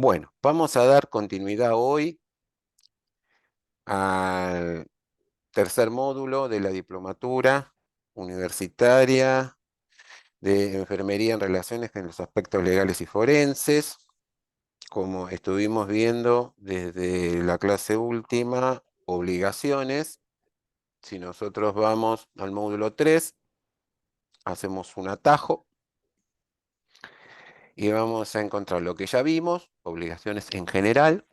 Bueno, vamos a dar continuidad hoy al tercer módulo de la diplomatura universitaria de enfermería en relaciones con los aspectos legales y forenses. Como estuvimos viendo desde la clase última, obligaciones. Si nosotros vamos al módulo 3, hacemos un atajo y vamos a encontrar lo que ya vimos, obligaciones en general.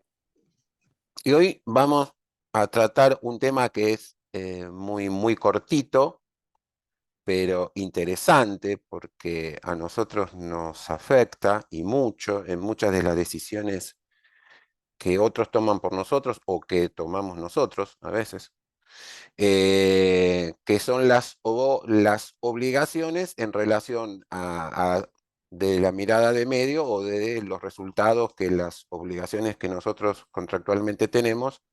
Y hoy vamos a tratar un tema que es muy cortito, pero interesante porque a nosotros nos afecta y mucho en muchas de las decisiones que otros toman por nosotros o que tomamos nosotros a veces, que son las obligaciones en relación de la mirada de medio o de los resultados que las obligaciones que nosotros contractualmente tenemos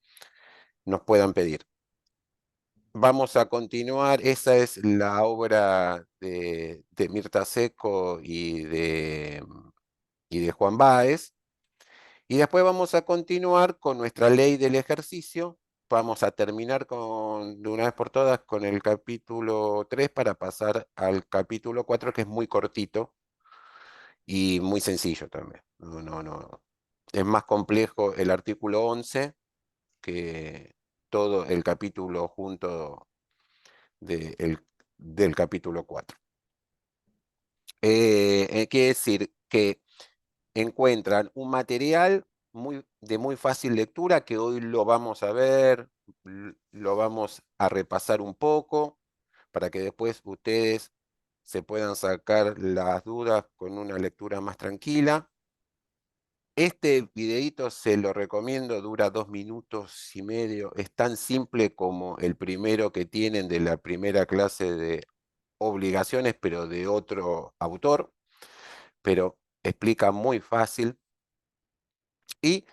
nos puedan pedir. Vamos a continuar, esa es la obra de Mirta Seco y de Juan Báez, y después vamos a continuar con nuestra ley del ejercicio. Vamos a terminar de una vez por todas con el capítulo 3 para pasar al capítulo 4, que es muy cortito y muy sencillo también. No. Es más complejo el artículo 11 que todo el capítulo junto de del capítulo 4. Quiere decir que encuentran un material de muy fácil lectura que hoy lo vamos a ver, lo vamos a repasar un poco para que después ustedes se puedan sacar las dudas con una lectura más tranquila. Este videíto se lo recomiendo, dura 2 minutos y medio, es tan simple como el primero que tienen de la primera clase de obligaciones, pero de otro autor, pero explica muy fácil. Y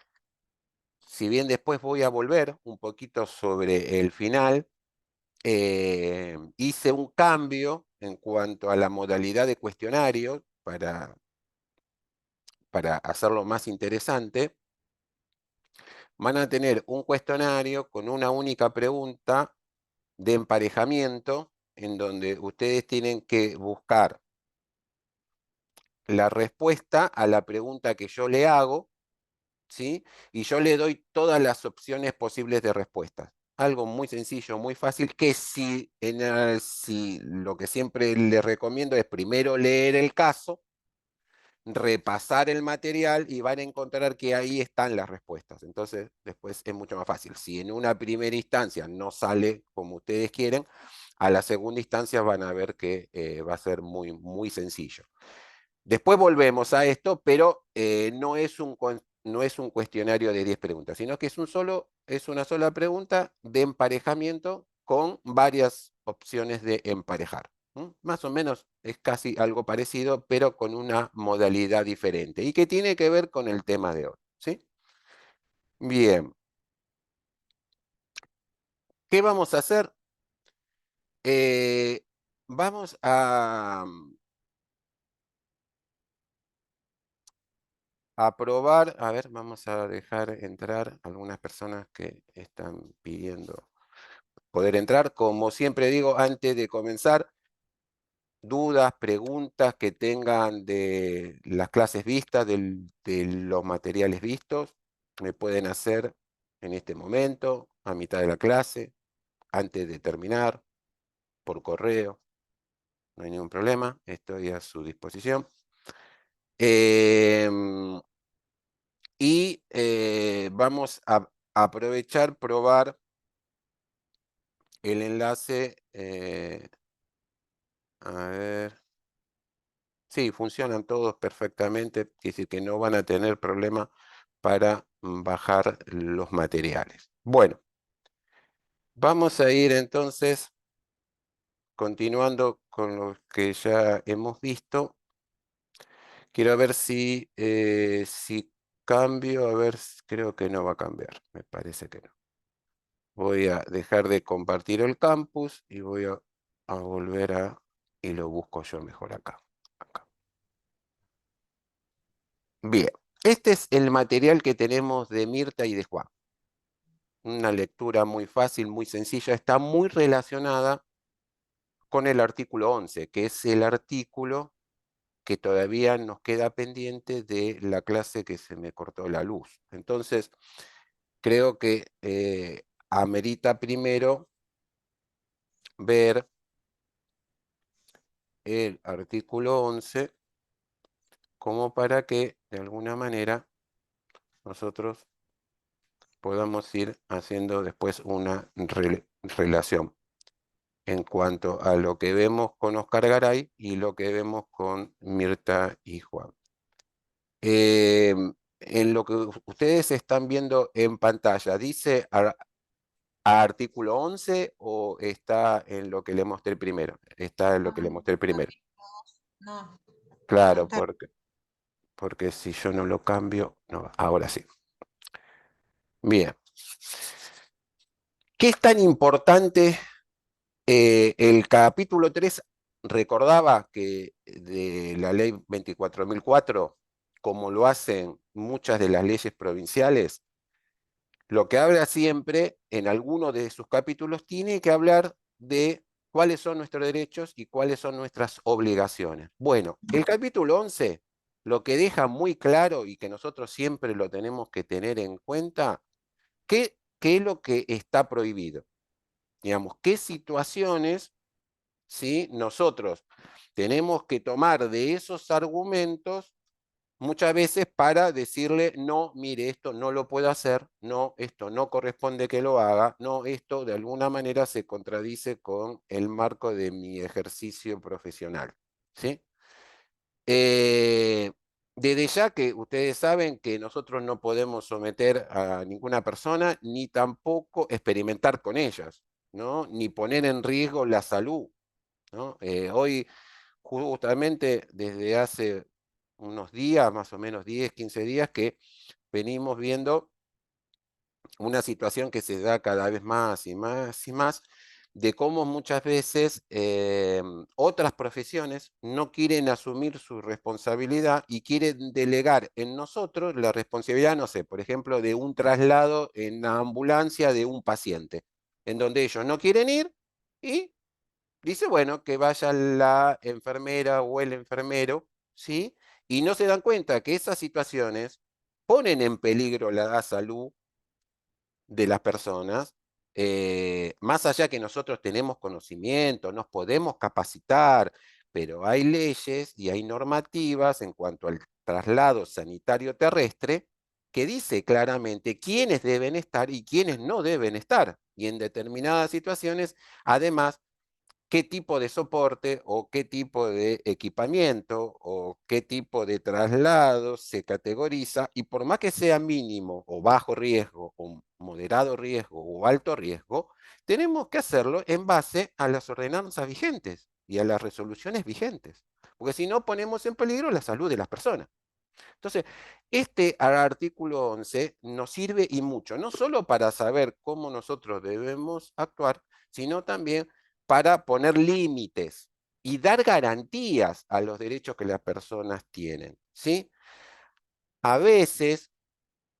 si bien después voy a volver un poquito sobre el final, hice un cambio en cuanto a la modalidad de cuestionario para hacerlo más interesante. Van a tener un cuestionario con una única pregunta de emparejamiento en donde ustedes tienen que buscar la respuesta a la pregunta que yo le hago, ¿sí? Y yo le doy todas las opciones posibles de respuestas. Algo muy sencillo, muy fácil, que si lo que siempre les recomiendo es primero leer el caso, repasar el material y van a encontrar que ahí están las respuestas. Entonces, después es mucho más fácil. Si en una primera instancia no sale como ustedes quieren, a la segunda instancia van a ver que va a ser muy sencillo. Después volvemos a esto, pero no es un cuestionario de 10 preguntas, sino que es una sola pregunta de emparejamiento con varias opciones de emparejar. Más o menos es casi algo parecido, pero con una modalidad diferente y que tiene que ver con el tema de hoy. ¿Sí? Bien, ¿qué vamos a hacer? Eh, vamos a probar, a ver, vamos a dejar entrar algunas personas que están pidiendo poder entrar. Como siempre digo, antes de comenzar, dudas, preguntas que tengan de las clases vistas, de los materiales vistos, me pueden hacer en este momento, a mitad de la clase, antes de terminar, por correo, no hay ningún problema, estoy a su disposición. Em, Vamos a aprovechar, probar el enlace. A ver. Sí, funcionan todos perfectamente, es decir, que no van a tener problema para bajar los materiales. Bueno, vamos a ir entonces continuando con lo que ya hemos visto. Quiero ver si cambio, a ver, creo que no va a cambiar, me parece que no. Voy a dejar de compartir el campus y voy a volver y lo busco yo mejor acá. Bien. Este es el material que tenemos de Mirta y de Juan. Una lectura muy fácil, muy sencilla, está muy relacionada con el artículo 11, que es el artículo que todavía nos queda pendiente de la clase que se me cortó la luz. Entonces, creo que amerita primero ver el artículo 11 como para que de alguna manera nosotros podamos ir haciendo después una relación en cuanto a lo que vemos con Oscar Garay y lo que vemos con Mirta y Juan. Eh, en lo que ustedes están viendo en pantalla, ¿dice artículo 11 o está en lo que le mostré primero? Está en lo que le mostré primero. No, no Claro, está. porque si yo no lo cambio, no va. Ahora sí. Bien. ¿Qué es tan importante? El capítulo 3 recordaba que de la ley 24.004, como lo hacen muchas de las leyes provinciales, lo que habla siempre en alguno de sus capítulos tiene que hablar de cuáles son nuestros derechos y cuáles son nuestras obligaciones. Bueno, el capítulo 11 lo que deja muy claro y que nosotros siempre lo tenemos que tener en cuenta, qué es lo que está prohibido. Digamos, qué situaciones, ¿sí?, nosotros tenemos que tomar de esos argumentos muchas veces para decirle, no, mire, esto no lo puedo hacer, no, esto no corresponde que lo haga, no, esto de alguna manera se contradice con el marco de mi ejercicio profesional, ¿sí? Eh, Desde ya que ustedes saben que nosotros no podemos someter a ninguna persona, ni tampoco experimentar con ellas, ¿no? Ni poner en riesgo la salud, ¿no? Hoy, justamente desde hace unos días, más o menos 10, 15 días, que venimos viendo una situación que se da cada vez más y más y más, de cómo muchas veces otras profesiones no quieren asumir su responsabilidad y quieren delegar en nosotros la responsabilidad, no sé, por ejemplo, de un traslado en la ambulancia de un paciente, en donde ellos no quieren ir y dice, bueno, que vaya la enfermera o el enfermero, ¿sí? Y no se dan cuenta que esas situaciones ponen en peligro la salud de las personas, más allá que nosotros tenemos conocimiento, nos podemos capacitar, pero hay leyes y hay normativas en cuanto al traslado sanitario terrestre que dice claramente quiénes deben estar y quiénes no deben estar. Y en determinadas situaciones, además, qué tipo de soporte o qué tipo de equipamiento o qué tipo de traslado se categoriza, y por más que sea mínimo o bajo riesgo o moderado riesgo o alto riesgo, tenemos que hacerlo en base a las ordenanzas vigentes y a las resoluciones vigentes, porque si no ponemos en peligro la salud de las personas. Entonces, este artículo 11 nos sirve y mucho, no solo para saber cómo nosotros debemos actuar, sino también para poner límites y dar garantías a los derechos que las personas tienen, ¿sí? A veces,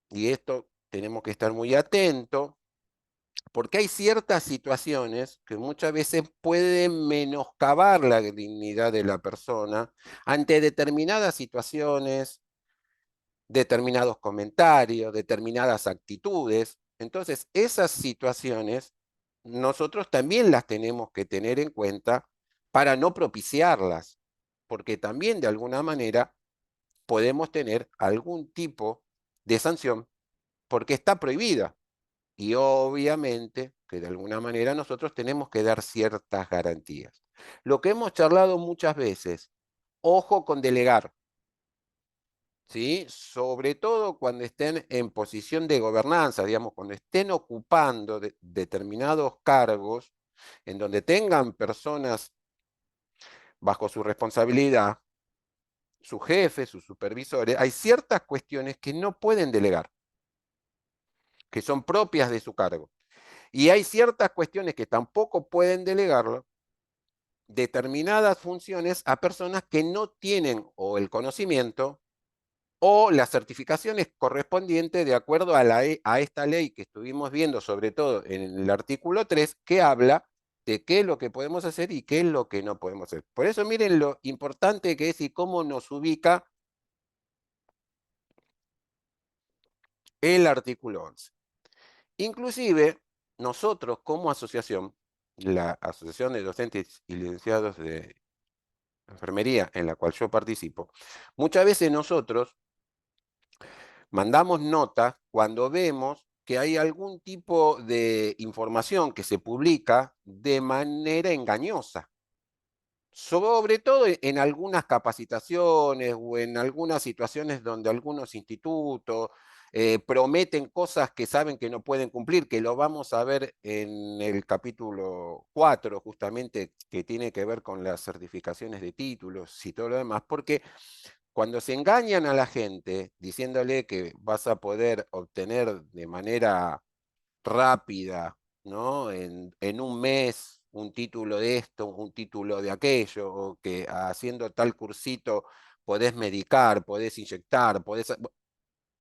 y esto tenemos que estar muy atentos, porque hay ciertas situaciones que muchas veces pueden menoscabar la dignidad de la persona ante determinadas situaciones, determinados comentarios, determinadas actitudes. Entonces, esas situaciones nosotros también las tenemos que tener en cuenta para no propiciarlas, porque también de alguna manera podemos tener algún tipo de sanción porque está prohibida. Y obviamente que de alguna manera nosotros tenemos que dar ciertas garantías. Lo que hemos charlado muchas veces, ojo con delegar. ¿Sí? Sobre todo cuando estén en posición de gobernanza, digamos, cuando estén ocupando determinados cargos en donde tengan personas bajo su responsabilidad, sus jefes, sus supervisores, hay ciertas cuestiones que no pueden delegar, que son propias de su cargo. Y hay ciertas cuestiones que tampoco pueden delegarlo, determinadas funciones a personas que no tienen o el conocimiento o las certificaciones correspondientes de acuerdo a esta ley que estuvimos viendo, sobre todo en el artículo 3, que habla de qué es lo que podemos hacer y qué es lo que no podemos hacer. Por eso miren lo importante que es y cómo nos ubica el artículo 11. Inclusive, nosotros como asociación, la Asociación de Docentes y Licenciados de Enfermería en la cual yo participo, muchas veces nosotros mandamos notas cuando vemos que hay algún tipo de información que se publica de manera engañosa, sobre todo en algunas capacitaciones o en algunas situaciones donde algunos institutos prometen cosas que saben que no pueden cumplir, que lo vamos a ver en el capítulo 4, justamente, que tiene que ver con las certificaciones de títulos y todo lo demás, porque cuando se engañan a la gente diciéndole que vas a poder obtener de manera rápida, ¿no? En un mes un título de esto, un título de aquello, o que haciendo tal cursito podés medicar, podés inyectar, podés...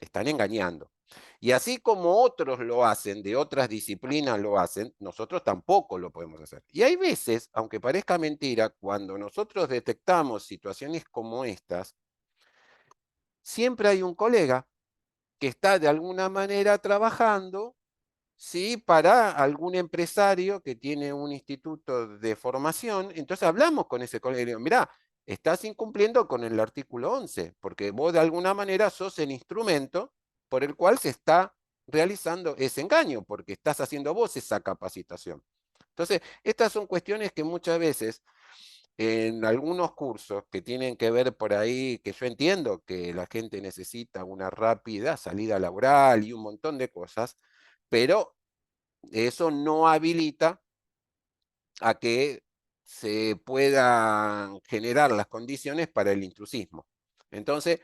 Están engañando. Y así como otros lo hacen, de otras disciplinas lo hacen, nosotros tampoco lo podemos hacer. Y hay veces, aunque parezca mentira, cuando nosotros detectamos situaciones como estas, siempre hay un colega que está de alguna manera trabajando, ¿sí? Para algún empresario que tiene un instituto de formación. Entonces hablamos con ese colega y le digo, mirá, estás incumpliendo con el artículo 11, porque vos de alguna manera sos el instrumento por el cual se está realizando ese engaño, porque estás haciendo vos esa capacitación. Entonces, estas son cuestiones que muchas veces en algunos cursos que tienen que ver por ahí, que yo entiendo que la gente necesita una rápida salida laboral y un montón de cosas, pero eso no habilita a que se puedan generar las condiciones para el intrusismo. Entonces,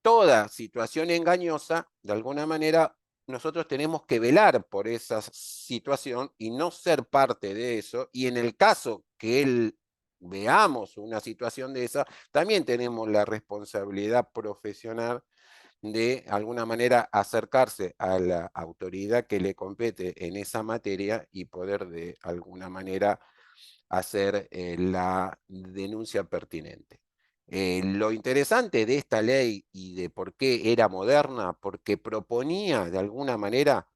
toda situación engañosa, de alguna manera, nosotros tenemos que velar por esa situación y no ser parte de eso. Y en el caso que él veamos una situación de esa, también tenemos la responsabilidad profesional de alguna manera acercarse a la autoridad que le compete en esa materia y poder de alguna manera hacer la denuncia pertinente. Lo interesante de esta ley y de por qué era moderna, porque proponía de alguna manera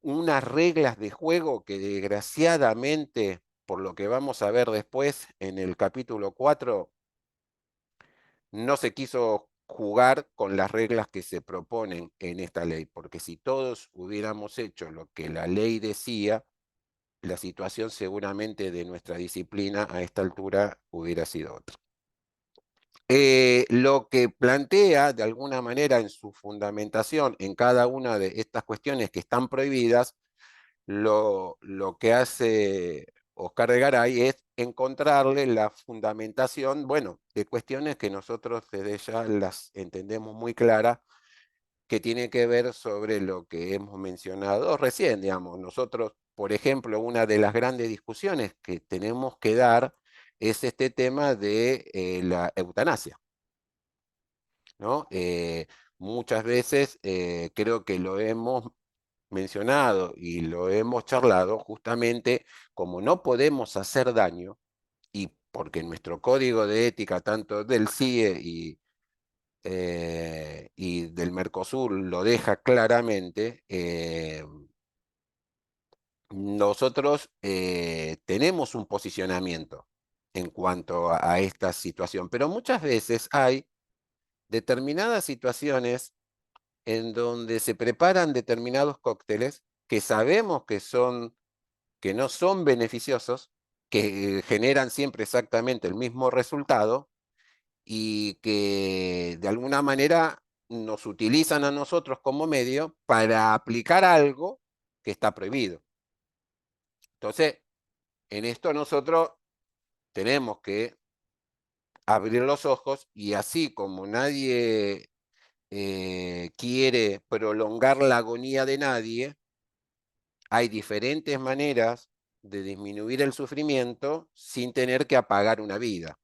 unas reglas de juego que desgraciadamente, por lo que vamos a ver después en el capítulo 4, no se quiso jugar con las reglas que se proponen en esta ley, porque si todos hubiéramos hecho lo que la ley decía, la situación seguramente de nuestra disciplina a esta altura hubiera sido otra. Lo que plantea de alguna manera en su fundamentación en cada una de estas cuestiones que están prohibidas, lo que hace Oscar de Garay es encontrarle la fundamentación, bueno, de cuestiones que nosotros desde ya las entendemos muy claras, que tiene que ver sobre lo que hemos mencionado recién, digamos. Nosotros, por ejemplo, una de las grandes discusiones que tenemos que dar es este tema de la eutanasia, ¿no? Muchas veces creo que lo hemos mencionado y lo hemos charlado justamente como no podemos hacer daño y porque nuestro código de ética, tanto del CIE y del Mercosur lo deja claramente, nosotros tenemos un posicionamiento en cuanto a esta situación, pero muchas veces hay determinadas situaciones en donde se preparan determinados cócteles que sabemos que no son beneficiosos, que generan siempre exactamente el mismo resultado y que de alguna manera nos utilizan a nosotros como medio para aplicar algo que está prohibido. Entonces, en esto nosotros tenemos que abrir los ojos y así como nadie quiere prolongar la agonía de nadie, hay diferentes maneras de disminuir el sufrimiento sin tener que apagar una vida.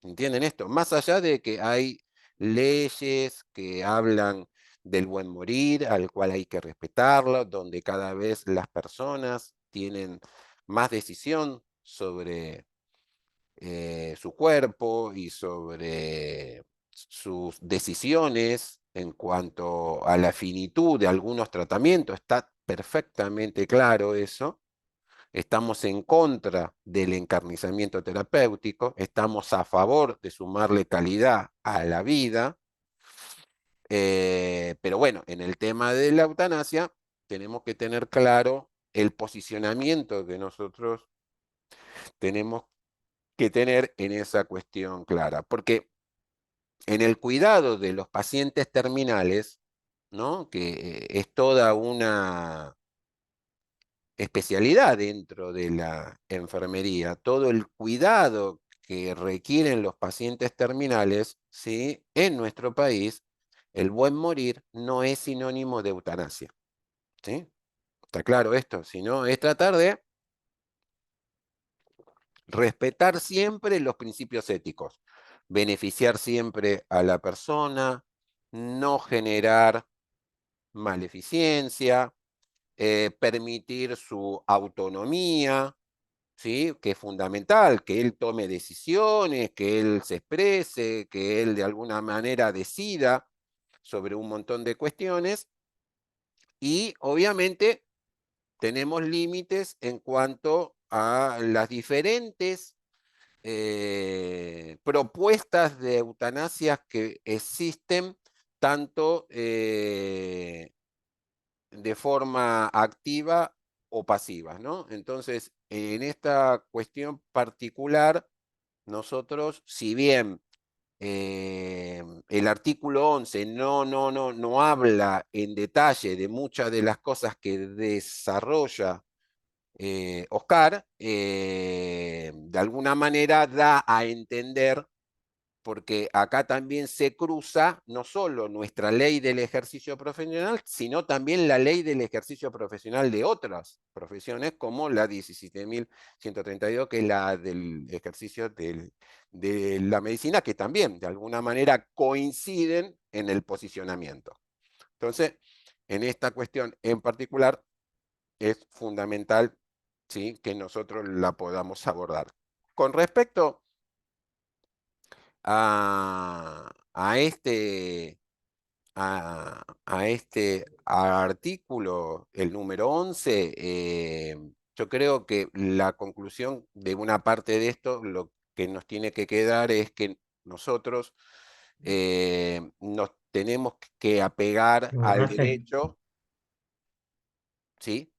¿Entienden esto? Más allá de que hay leyes que hablan del buen morir, al cual hay que respetarlo, donde cada vez las personas tienen más decisión sobre su cuerpo y sobre sus decisiones en cuanto a la finitud de algunos tratamientos. Está perfectamente claro eso. Estamos en contra del encarnizamiento terapéutico, estamos a favor de sumarle calidad a la vida, pero bueno, en el tema de la eutanasia tenemos que tener claro el posicionamiento que nosotros tenemos que tener en esa cuestión clara, porque en el cuidado de los pacientes terminales, ¿no? Que es toda una especialidad dentro de la enfermería, todo el cuidado que requieren los pacientes terminales, ¿sí? En nuestro país, el buen morir no es sinónimo de eutanasia, ¿sí? ¿Está claro esto? Sino es tratar de respetar siempre los principios éticos, beneficiar siempre a la persona, no generar maleficencia, permitir su autonomía, ¿sí? Que es fundamental, que él tome decisiones, que él se exprese, que él de alguna manera decida sobre un montón de cuestiones y obviamente tenemos límites en cuanto a las diferentes propuestas de eutanasia que existen, tanto de forma activa o pasiva, ¿no? Entonces, en esta cuestión particular, nosotros, si bien el artículo 11 no habla en detalle de muchas de las cosas que desarrolla Oscar, de alguna manera da a entender, porque acá también se cruza no solo nuestra ley del ejercicio profesional, sino también la ley del ejercicio profesional de otras profesiones, como la 17.132, que es la del ejercicio de la medicina, que también de alguna manera coinciden en el posicionamiento. Entonces, en esta cuestión en particular, es fundamental, ¿sí?, que nosotros la podamos abordar. Con respecto a este artículo, el número 11, yo creo que la conclusión de una parte de esto, lo que nos tiene que quedar es que nosotros nos tenemos que apegar al Rafael, derecho, ¿sí?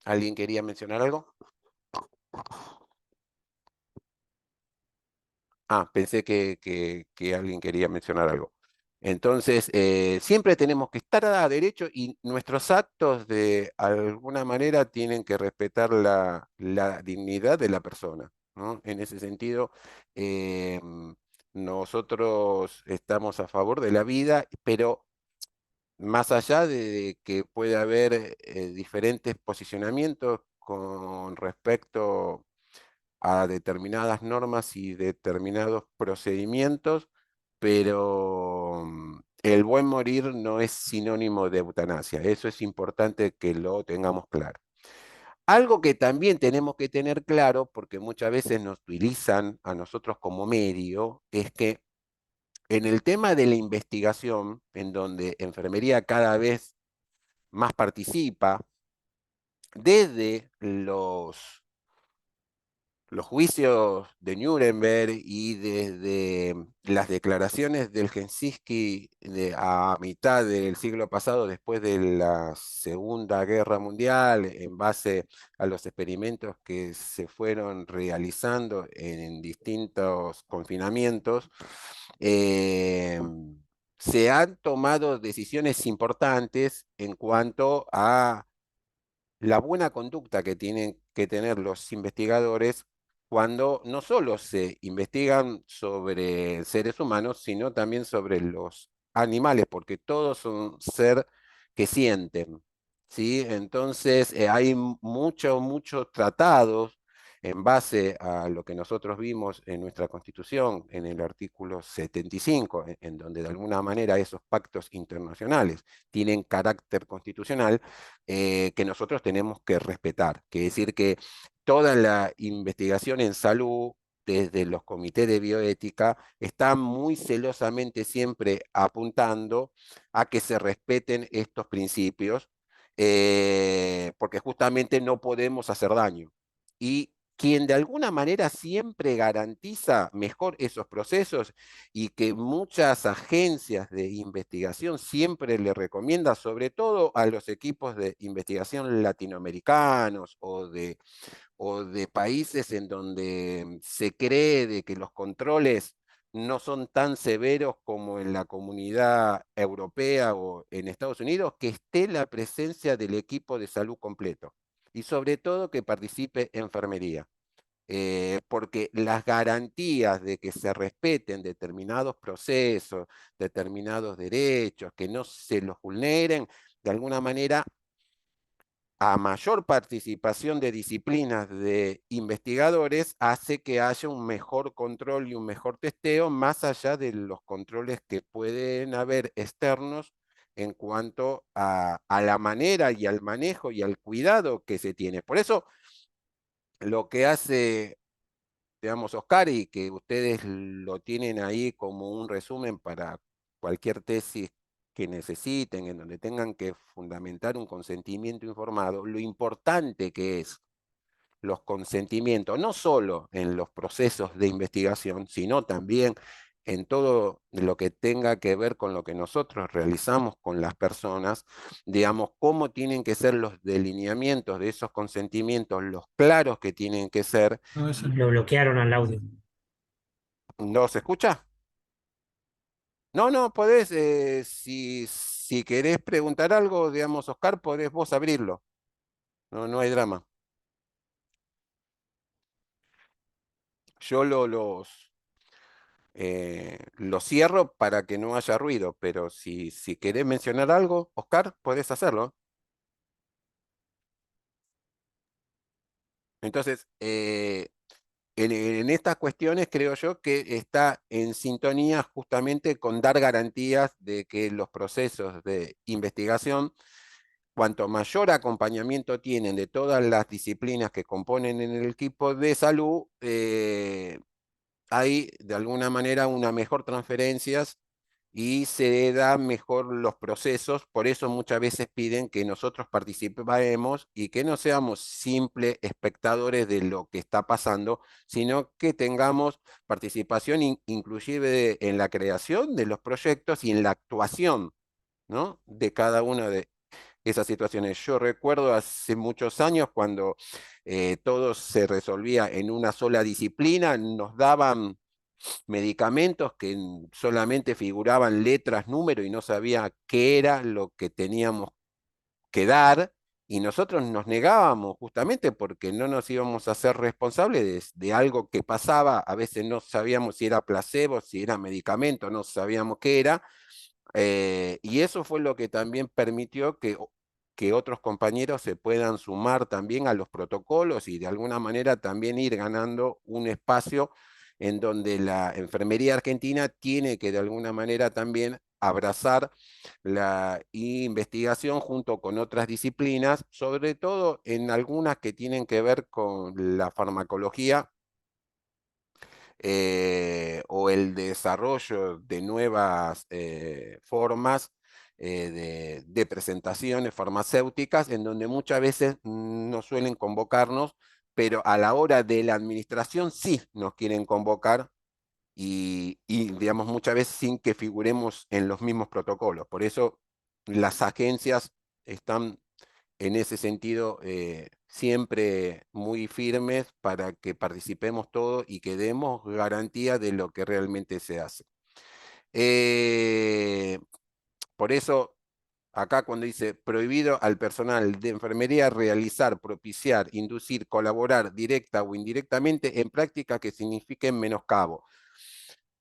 ¿Alguien quería mencionar algo? Pensé que alguien quería mencionar algo. Entonces, siempre tenemos que estar a derecho y nuestros actos de alguna manera tienen que respetar la dignidad de la persona, ¿no? En ese sentido, nosotros estamos a favor de la vida, pero más allá de que puede haber diferentes posicionamientos con respecto a determinadas normas y determinados procedimientos, pero el buen morir no es sinónimo de eutanasia. Eso es importante que lo tengamos claro. Algo que también tenemos que tener claro, porque muchas veces nos utilizan a nosotros como medio, es que en el tema de la investigación, en donde enfermería cada vez más participa, desde los juicios de Nuremberg y desde las declaraciones del Helsinki a mitad del siglo pasado, después de la Segunda Guerra Mundial, en base a los experimentos que se fueron realizando en distintos confinamientos, eh, se han tomado decisiones importantes en cuanto a la buena conducta que tienen que tener los investigadores cuando no solo se investigan sobre seres humanos, sino también sobre los animales, porque todos son ser que sienten, ¿sí? Entonces, hay muchos tratados en base a lo que nosotros vimos en nuestra Constitución, en el artículo 75, en donde de alguna manera esos pactos internacionales tienen carácter constitucional, que nosotros tenemos que respetar. Que decir que toda la investigación en salud, desde los comités de bioética, está muy celosamente siempre apuntando a que se respeten estos principios, porque justamente no podemos hacer daño. Y quien de alguna manera siempre garantiza mejor esos procesos y que muchas agencias de investigación siempre le recomiendan, sobre todo a los equipos de investigación latinoamericanos o de países en donde se cree de que los controles no son tan severos como en la comunidad europea o en Estados Unidos, que esté la presencia del equipo de salud completo y sobre todo que participe enfermería. Porque las garantías de que se respeten determinados procesos, determinados derechos, que no se los vulneren, de alguna manera a mayor participación de disciplinas de investigadores hace que haya un mejor control y un mejor testeo, más allá de los controles que pueden haber externos en cuanto a la manera y al manejo y al cuidado que se tiene. Por eso, lo que hace, digamos, Oscar, y que ustedes lo tienen ahí como un resumen para cualquier tesis que necesiten, en donde tengan que fundamentar un consentimiento informado, lo importante que es los consentimientos, no solo en los procesos de investigación, sino también en todo lo que tenga que ver con lo que nosotros realizamos con las personas, digamos, cómo tienen que ser los delineamientos de esos consentimientos, los claros que tienen que ser. No, eso lo bloquearon al audio. ¿No se escucha? No, no, podés, si querés preguntar algo, digamos, Oscar, podés vos abrirlo. No, no hay drama. Yo lo cierro para que no haya ruido, pero si querés mencionar algo, Oscar, podés hacerlo. Entonces, en estas cuestiones creo yo que está en sintonía justamente con dar garantías de que los procesos de investigación, cuanto mayor acompañamiento tienen de todas las disciplinas que componen en el equipo de salud, hay de alguna manera una mejor transferencias y se dan mejor los procesos. Por eso muchas veces piden que nosotros participemos y que no seamos simples espectadores de lo que está pasando, sino que tengamos participación inclusive en la creación de los proyectos y en la actuación, ¿no?, de cada una de esas situaciones. Yo recuerdo hace muchos años cuando todo se resolvía en una sola disciplina, nos daban medicamentos que solamente figuraban letras, números y no sabía qué era lo que teníamos que dar. Y nosotros nos negábamos justamente porque no nos íbamos a ser responsables de algo que pasaba. A veces no sabíamos si era placebo, si era medicamento, no sabíamos qué era. Y eso fue lo que también permitió que otros compañeros se puedan sumar también a los protocolos y de alguna manera también ir ganando un espacio en donde la enfermería argentina tiene que de alguna manera también abrazar la investigación junto con otras disciplinas, sobre todo en algunas que tienen que ver con la farmacología, o el desarrollo de nuevas formas de presentaciones farmacéuticas, en donde muchas veces no suelen convocarnos, pero a la hora de la administración sí nos quieren convocar digamos, muchas veces sin que figuremos en los mismos protocolos. Por eso las agencias están en ese sentido siempre muy firmes para que participemos todos y que demos garantía de lo que realmente se hace. Eh, por eso, acá cuando dice prohibido al personal de enfermería realizar, propiciar, inducir, colaborar directa o indirectamente en prácticas que signifiquen menoscabo.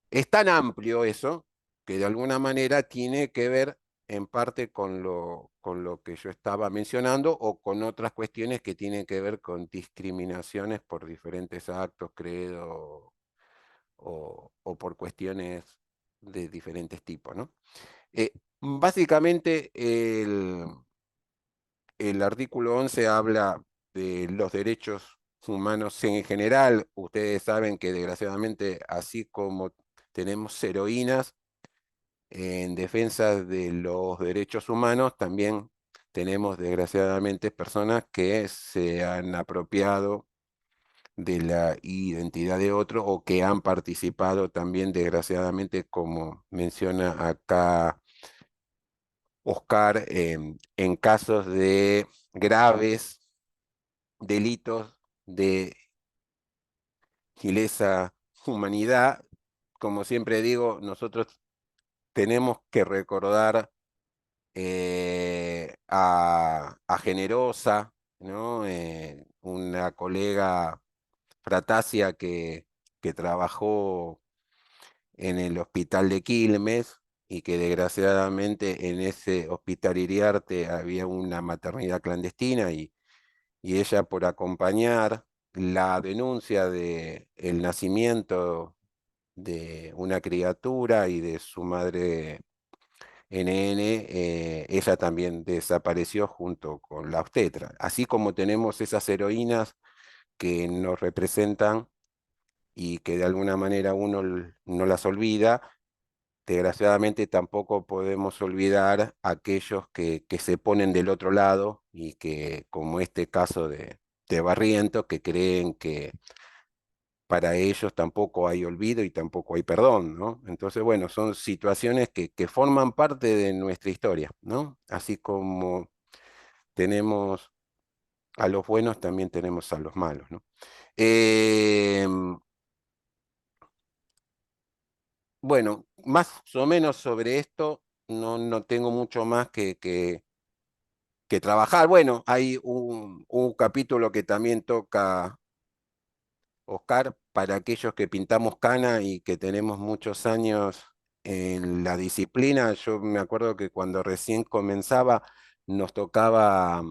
Es tan amplio eso que de alguna manera tiene que ver en parte con lo que yo estaba mencionando o con otras cuestiones que tienen que ver con discriminaciones por diferentes actos, credo o por cuestiones de diferentes tipos, ¿no? Básicamente el artículo 11 habla de los derechos humanos en general. Ustedes saben que desgraciadamente, así como tenemos heroínas en defensa de los derechos humanos, también tenemos desgraciadamente personas que se han apropiado de la identidad de otro o que han participado también desgraciadamente, como menciona acá Oscar, en casos de graves delitos de lesa humanidad. Como siempre digo, nosotros tenemos que recordar a Generosa, ¿no? Una colega Fratasia que trabajó en el hospital de Quilmes y que desgraciadamente en ese hospital Iriarte había una maternidad clandestina y ella por acompañar la denuncia de el nacimiento de una criatura y de su madre NN, ella también desapareció junto con la obstetra. Así como tenemos esas heroínas que nos representan y que de alguna manera uno no las olvida, desgraciadamente tampoco podemos olvidar a aquellos que se ponen del otro lado y que, como este caso de Barrientos, que creen que para ellos tampoco hay olvido y tampoco hay perdón, ¿no? Entonces, bueno, son situaciones que forman parte de nuestra historia, ¿no? Así como tenemos a los buenos, también tenemos a los malos, ¿no? Bueno, más o menos sobre esto no tengo mucho más que trabajar. Bueno, hay un capítulo que también toca Oscar para aquellos que pintamos cana y que tenemos muchos años en la disciplina. Yo me acuerdo que cuando recién comenzaba nos tocaba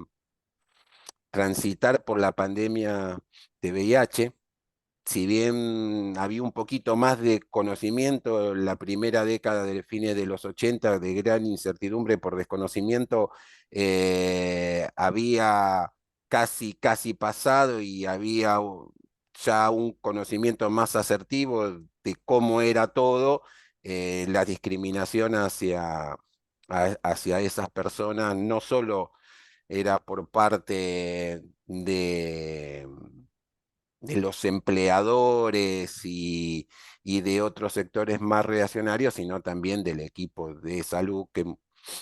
transitar por la pandemia de VIH. Si bien había un poquito más de conocimiento en la primera década de fines de los 80 de gran incertidumbre por desconocimiento, había casi pasado y había ya un conocimiento más asertivo de cómo era todo. La discriminación hacia esas personas no solo era por parte de los empleadores y de otros sectores más reaccionarios, sino también del equipo de salud que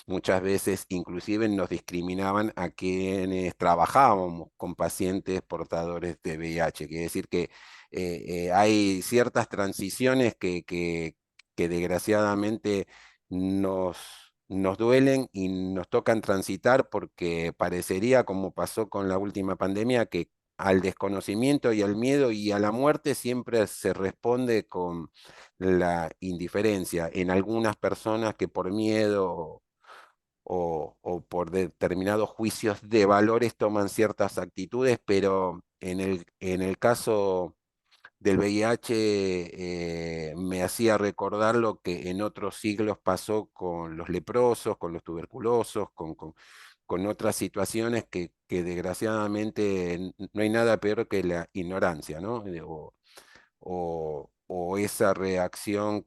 muchas veces inclusive nos discriminaban a quienes trabajábamos con pacientes portadores de VIH. Quiere decir que hay ciertas transiciones que desgraciadamente nos nos duelen y nos tocan transitar porque parecería, como pasó con la última pandemia, que al desconocimiento y al miedo y a la muerte siempre se responde con la indiferencia. En algunas personas que por miedo o por determinados juicios de valores toman ciertas actitudes, pero en el caso del VIH me hacía recordar lo que en otros siglos pasó con los leprosos, con los tuberculosos, con otras situaciones que desgraciadamente no hay nada peor que la ignorancia, ¿no? O esa reacción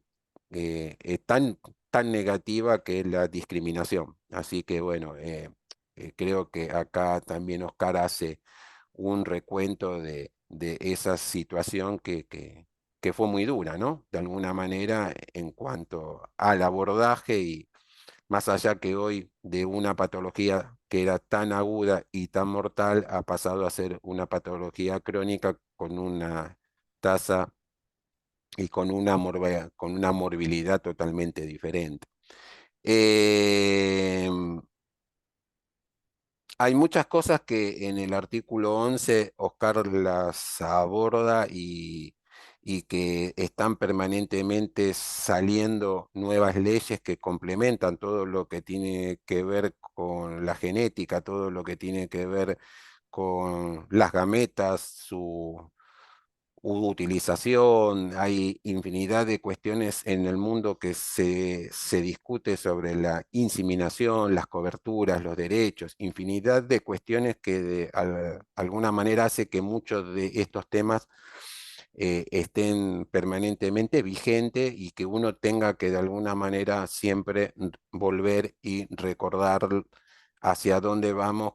tan negativa que es la discriminación. Así que bueno, creo que acá también Oscar hace un recuento de esa situación que fue muy dura, ¿no? De alguna manera en cuanto al abordaje y más allá que hoy de una patología que era tan aguda y tan mortal, ha pasado a ser una patología crónica con una tasa y con una morbilidad totalmente diferente. Hay muchas cosas que en el artículo 11 Oscar las aborda y que están permanentemente saliendo nuevas leyes que complementan todo lo que tiene que ver con la genética, todo lo que tiene que ver con las gametas, su utilización. Hay infinidad de cuestiones en el mundo que se discute sobre la inseminación, las coberturas, los derechos, infinidad de cuestiones que alguna manera hace que muchos de estos temas estén permanentemente vigentes y que uno tenga que de alguna manera siempre volver y recordar hacia dónde vamos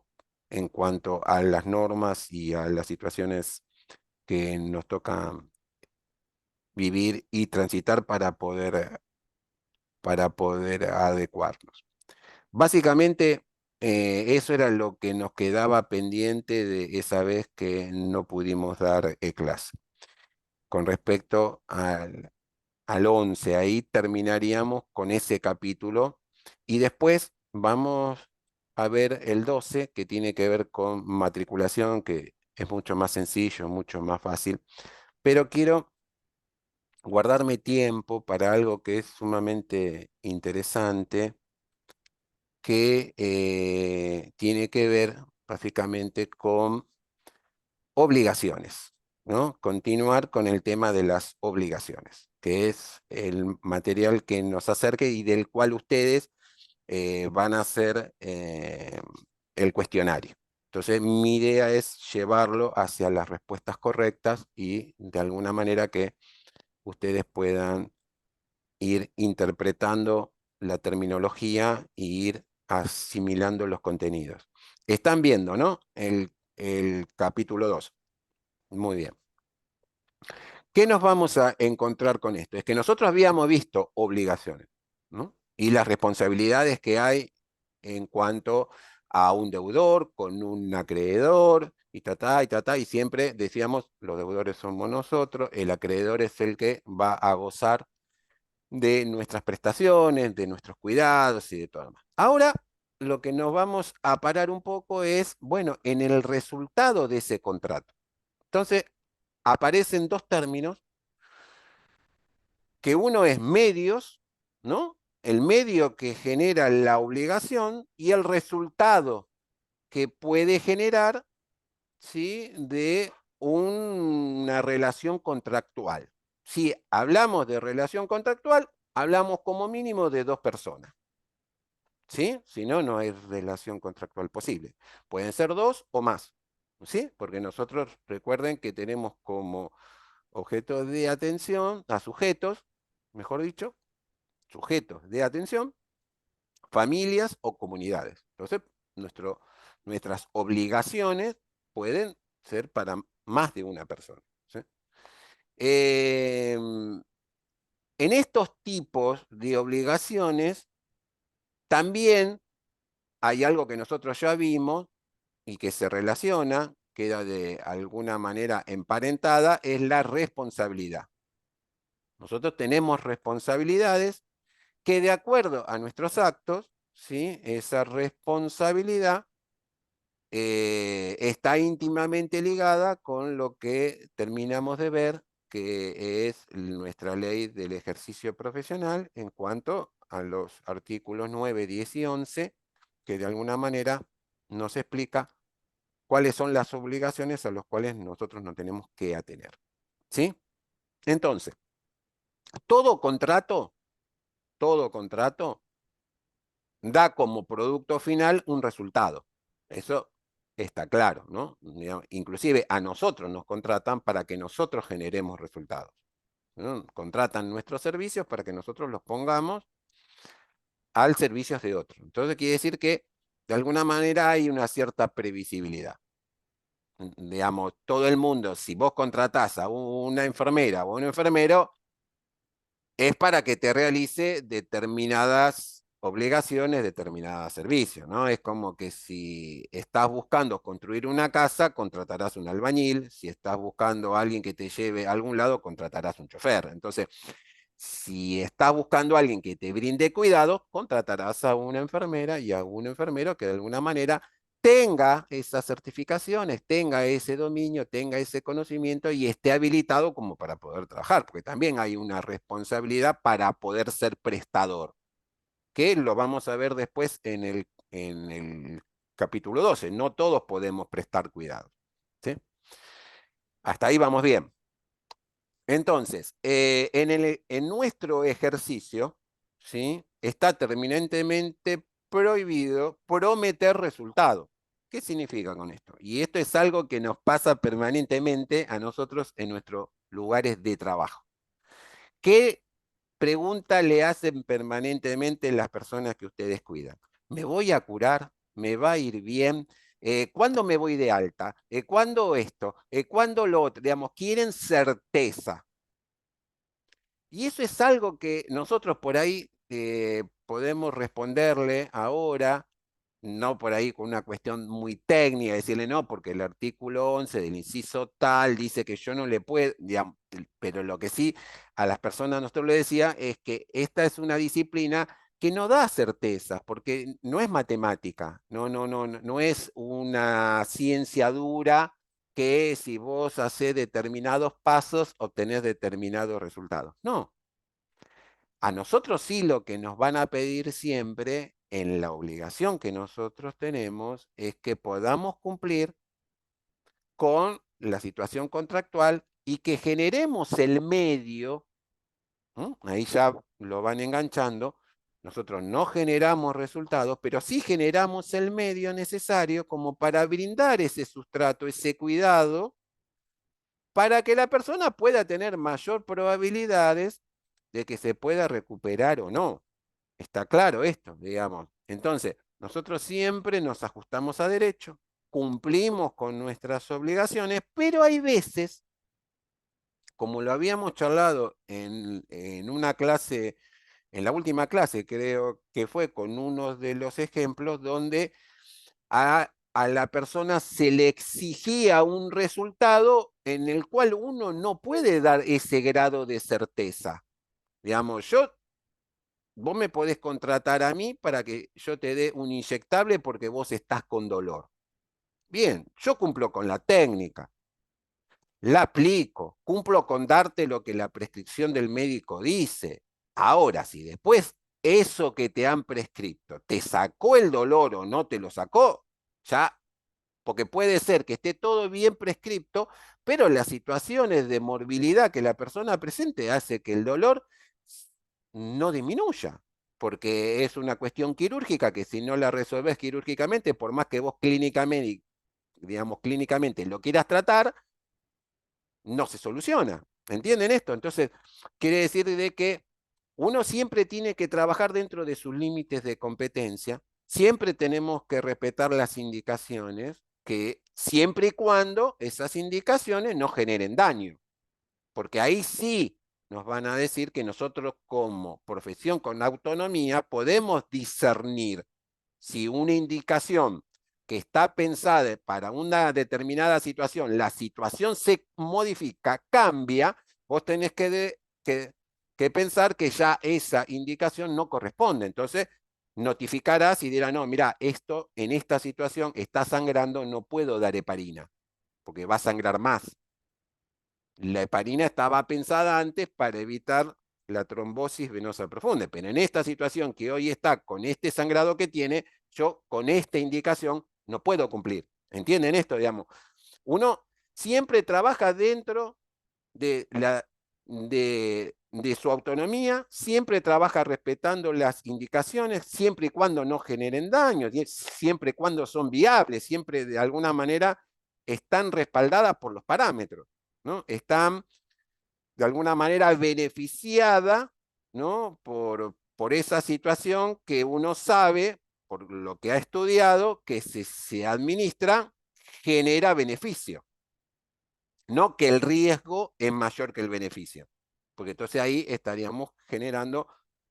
en cuanto a las normas y a las situaciones que nos toca vivir y transitar para poder adecuarnos. Básicamente, eso era lo que nos quedaba pendiente de esa vez que no pudimos dar clase. Con respecto al 11, ahí terminaríamos con ese capítulo y después vamos a ver el 12, que tiene que ver con matriculación, que es mucho más sencillo, mucho más fácil, pero quiero guardarme tiempo para algo que es sumamente interesante, que tiene que ver básicamente con obligaciones, ¿no? Continuar con el tema de las obligaciones, que es el material que nos acerque y del cual ustedes van a hacer el cuestionario. Entonces, mi idea es llevarlo hacia las respuestas correctas y de alguna manera que ustedes puedan ir interpretando la terminología y ir asimilando los contenidos. Están viendo, ¿no? El capítulo 2. Muy bien. ¿Qué nos vamos a encontrar con esto? Es que nosotros habíamos visto obligaciones, ¿no? Y las responsabilidades que hay en cuanto a un deudor con un acreedor, y siempre decíamos, los deudores somos nosotros, el acreedor es el que va a gozar de nuestras prestaciones, de nuestros cuidados y de todo lo demás. Ahora, lo que nos vamos a parar un poco es, bueno, en el resultado de ese contrato. Entonces, aparecen dos términos, que uno es medios, ¿no? El medio que genera la obligación y el resultado que puede generar, ¿sí? De una relación contractual. Si hablamos de relación contractual, hablamos como mínimo de dos personas, ¿sí? Si no, no hay relación contractual posible. Pueden ser dos o más, ¿sí? Porque nosotros recuerden que tenemos como objeto de atención a sujetos, mejor dicho, sujetos de atención, familias o comunidades. Entonces, nuestras obligaciones pueden ser para más de una persona, ¿sí? En estos tipos de obligaciones también hay algo que nosotros ya vimos y que se relaciona, queda de alguna manera emparentada, es la responsabilidad. Nosotros tenemos responsabilidades que de acuerdo a nuestros actos, ¿sí? Esa responsabilidad está íntimamente ligada con lo que terminamos de ver, que es nuestra ley del ejercicio profesional en cuanto a los artículos 9, 10 y 11, que de alguna manera nos explica cuáles son las obligaciones a las cuales nosotros nos tenemos que atener. ¿Sí? Entonces, todo contrato, todo contrato da como producto final un resultado. Eso está claro, ¿no? Inclusive a nosotros nos contratan para que nosotros generemos resultados, ¿no? Contratan nuestros servicios para que nosotros los pongamos al servicio de otros. Entonces quiere decir que de alguna manera hay una cierta previsibilidad. Digamos, todo el mundo, si vos contratás a una enfermera o un enfermero, es para que te realice determinadas obligaciones, determinados servicios, ¿no? Es como que si estás buscando construir una casa, contratarás un albañil; si estás buscando a alguien que te lleve a algún lado, contratarás un chofer. Entonces, si estás buscando a alguien que te brinde cuidado, contratarás a una enfermera y a un enfermero que de alguna manera tenga esas certificaciones, tenga ese dominio, tenga ese conocimiento y esté habilitado como para poder trabajar, porque también hay una responsabilidad para poder ser prestador, que lo vamos a ver después en el capítulo 12. No todos podemos prestar cuidado. ¿Sí? Hasta ahí vamos bien. Entonces, en nuestro ejercicio, ¿sí? Está terminantemente prohibido prometer resultados. ¿Qué significa con esto? Y esto es algo que nos pasa permanentemente a nosotros en nuestros lugares de trabajo. ¿Qué pregunta le hacen permanentemente las personas que ustedes cuidan? ¿Me voy a curar? ¿Me va a ir bien? ¿Cuándo me voy de alta? ¿Cuándo esto? ¿Cuándo lo otro? Digamos, quieren certeza. Y eso es algo que nosotros por ahí podemos responderle ahora, no por ahí con una cuestión muy técnica, decirle no, porque el artículo 11 del inciso tal dice que yo no le puedo, digamos, pero lo que sí a las personas nosotros le decía es que esta es una disciplina que no da certezas, porque no es matemática, no es una ciencia dura que si vos haces determinados pasos obtenés determinados resultados. No, a nosotros sí lo que nos van a pedir siempre en la obligación que nosotros tenemos es que podamos cumplir con la situación contractual y que generemos el medio. ¿Mm? Ahí ya lo van enganchando. Nosotros no generamos resultados, pero sí generamos el medio necesario como para brindar ese sustrato, ese cuidado, para que la persona pueda tener mayor probabilidades de que se pueda recuperar o no. Está claro esto, digamos. Entonces, nosotros siempre nos ajustamos a derecho, cumplimos con nuestras obligaciones, pero hay veces, como lo habíamos charlado en una clase, en la última clase creo que fue con uno de los ejemplos, donde a la persona se le exigía un resultado en el cual uno no puede dar ese grado de certeza. Digamos, vos me podés contratar a mí para que yo te dé un inyectable porque vos estás con dolor. Bien, yo cumplo con la técnica, la aplico, cumplo con darte lo que la prescripción del médico dice. Ahora, si después eso que te han prescrito te sacó el dolor o no te lo sacó, ya, porque puede ser que esté todo bien prescripto, pero las situaciones de morbilidad que la persona presente hace que el dolor no disminuya, porque es una cuestión quirúrgica que si no la resolves quirúrgicamente, por más que vos clínicamente, digamos, clínicamente lo quieras tratar, no se soluciona. ¿Entienden esto? Entonces, quiere decir de que uno siempre tiene que trabajar dentro de sus límites de competencia, siempre tenemos que respetar las indicaciones, que siempre y cuando esas indicaciones no generen daño, porque ahí sí nos van a decir que nosotros como profesión con autonomía podemos discernir si una indicación que está pensada para una determinada situación, la situación se modifica, cambia, vos tenés que pensar que ya esa indicación no corresponde. Entonces, notificarás y dirás, no, mira, esto en esta situación está sangrando, no puedo dar heparina, porque va a sangrar más. La heparina estaba pensada antes para evitar la trombosis venosa profunda, pero en esta situación que hoy está con este sangrado que tiene, yo con esta indicación no puedo cumplir. ¿Entienden esto? Digamos, uno siempre trabaja dentro de, de su autonomía, siempre trabaja respetando las indicaciones, siempre y cuando no generen daño, siempre y cuando son viables, siempre de alguna manera están respaldadas por los parámetros, ¿no? Están de alguna manera beneficiada, ¿no? Por esa situación que uno sabe, por lo que ha estudiado, que se administra, genera beneficio, no que el riesgo es mayor que el beneficio, porque entonces ahí estaríamos generando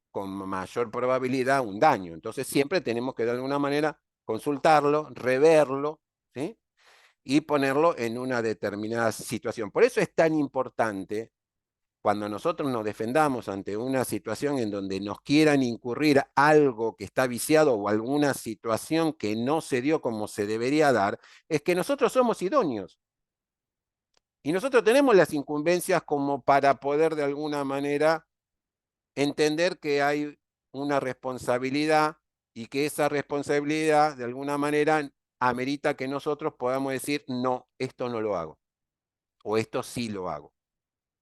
con mayor probabilidad un daño. Entonces siempre tenemos que de alguna manera consultarlo, reverlo, ¿sí? Y ponerlo en una determinada situación. Por eso es tan importante cuando nosotros nos defendamos ante una situación en donde nos quieran incurrir algo que está viciado o alguna situación que no se dio como se debería dar, es que nosotros somos idóneos. Y nosotros tenemos las incumbencias como para poder de alguna manera entender que hay una responsabilidad y que esa responsabilidad de alguna manera amerita que nosotros podamos decir, no, esto no lo hago, o esto sí lo hago.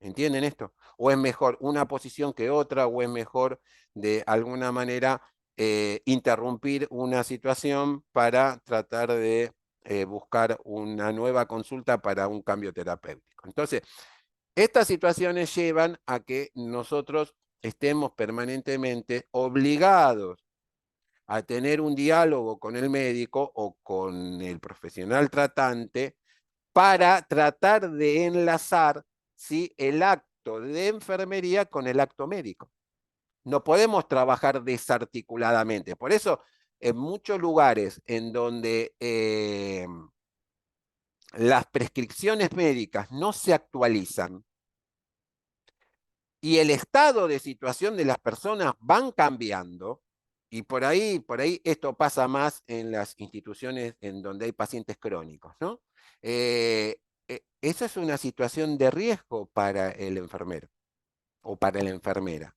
¿Entienden esto? O es mejor una posición que otra, o es mejor de alguna manera interrumpir una situación para tratar de buscar una nueva consulta para un cambio terapéutico. Entonces, estas situaciones llevan a que nosotros estemos permanentemente obligados a tener un diálogo con el médico o con el profesional tratante para tratar de enlazar, ¿sí?, el acto de enfermería con el acto médico. No podemos trabajar desarticuladamente. Por eso, en muchos lugares en donde las prescripciones médicas no se actualizan y el estado de situación de las personas van cambiando, y por ahí esto pasa más en las instituciones en donde hay pacientes crónicos, ¿no? Esa es una situación de riesgo para el enfermero o para la enfermera.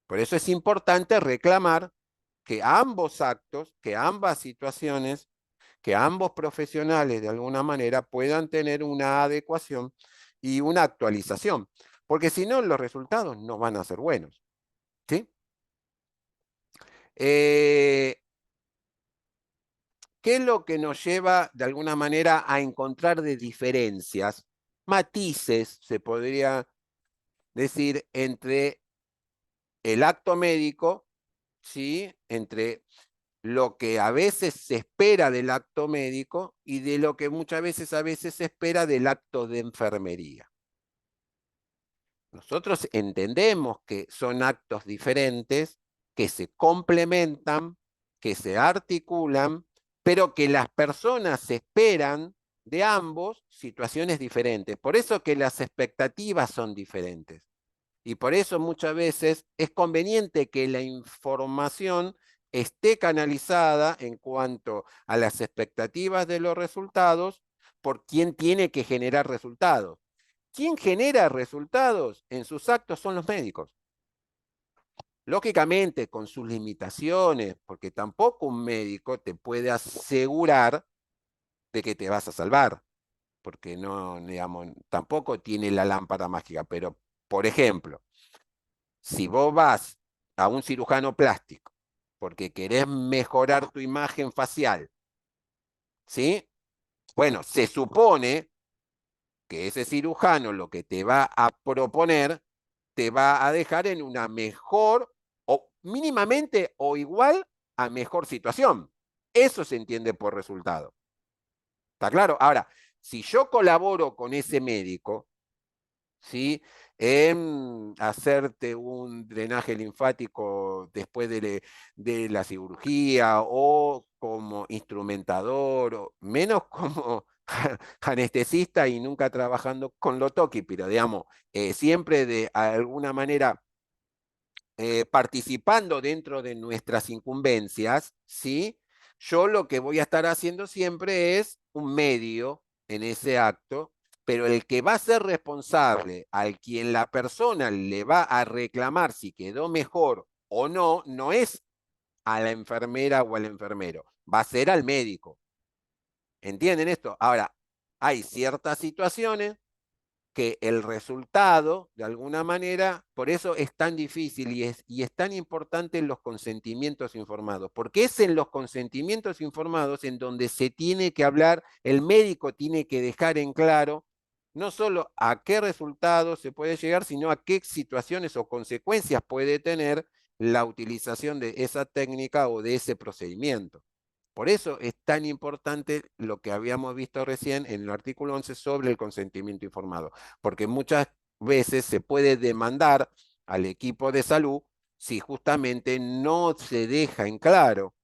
Por eso es importante reclamar que ambos actos, que ambas situaciones, que ambos profesionales de alguna manera puedan tener una adecuación y una actualización, porque si no, los resultados no van a ser buenos, ¿sí? Eh, ¿Qué es lo que nos lleva de alguna manera a encontrar de diferencias, matices, se podría decir, entre el acto médico, ¿sí?, entre lo que a veces se espera del acto médico y de lo que muchas veces a veces se espera del acto de enfermería? Nosotros entendemos que son actos diferentes, que se complementan, que se articulan, pero que las personas esperan de ambos situaciones diferentes. Por eso que las expectativas son diferentes. Y por eso muchas veces es conveniente que la información esté canalizada en cuanto a las expectativas de los resultados por quien tiene que generar resultados. ¿Quién genera resultados en sus actos? Son los médicos. Lógicamente, con sus limitaciones, porque tampoco un médico te puede asegurar de que te vas a salvar, porque no, digamos, tampoco tiene la lámpara mágica. Pero, por ejemplo, si vos vas a un cirujano plástico porque querés mejorar tu imagen facial, ¿sí? Bueno, se supone que ese cirujano lo que te va a proponer te va a dejar en una mejor o mínimamente o igual a mejor situación. Eso se entiende por resultado. ¿Está claro? Ahora, si yo colaboro con ese médico, ¿sí?, en hacerte un drenaje linfático después de la cirugía o como instrumentador, o menos como anestesista y nunca trabajando con lo toqui, pero digamos, siempre de alguna manera participando dentro de nuestras incumbencias, ¿sí? Yo lo que voy a estar haciendo siempre es un medio en ese acto, pero el que va a ser responsable, al quien la persona le va a reclamar si quedó mejor o no, no es a la enfermera o al enfermero, va a ser al médico. ¿Entienden esto? Ahora, hay ciertas situaciones que el resultado, de alguna manera, por eso es tan difícil y es tan importante los consentimientos informados, porque es en los consentimientos informados en donde se tiene que hablar, el médico tiene que dejar en claro no solo a qué resultado se puede llegar, sino a qué situaciones o consecuencias puede tener la utilización de esa técnica o de ese procedimiento. Por eso es tan importante lo que habíamos visto recién en el artículo 11 sobre el consentimiento informado, porque muchas veces se puede demandar al equipo de salud si justamente no se deja en claro,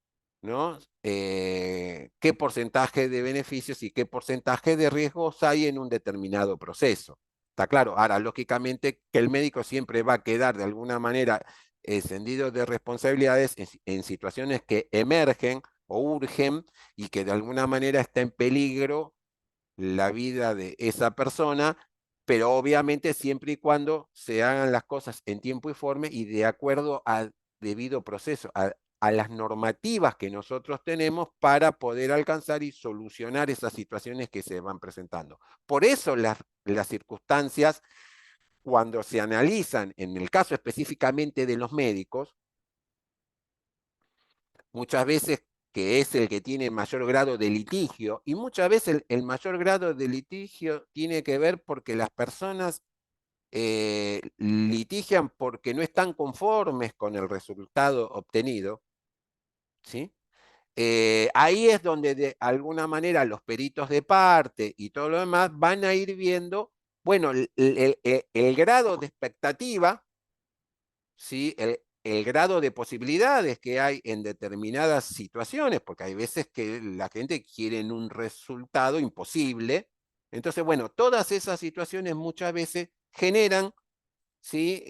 ¿no?, qué porcentaje de beneficios y qué porcentaje de riesgos hay en un determinado proceso. ¿Está claro? Ahora, lógicamente que el médico siempre va a quedar de alguna manera encendido de responsabilidades en situaciones que emergen o urgen y que de alguna manera está en peligro la vida de esa persona, pero obviamente siempre y cuando se hagan las cosas en tiempo y forma y de acuerdo al debido proceso, a las normativas que nosotros tenemos para poder alcanzar y solucionar esas situaciones que se van presentando. Por eso las circunstancias, cuando se analizan, en el caso específicamente de los médicos, muchas veces que es el que tiene mayor grado de litigio, y muchas veces el mayor grado de litigio tiene que ver porque las personas litigian porque no están conformes con el resultado obtenido, ¿sí? Ahí es donde de alguna manera los peritos de parte y todo lo demás van a ir viendo, bueno, el grado de expectativa, ¿sí? El grado de posibilidades que hay en determinadas situaciones, porque hay veces que la gente quiere un resultado imposible. Entonces, bueno, todas esas situaciones muchas veces generan, ¿sí?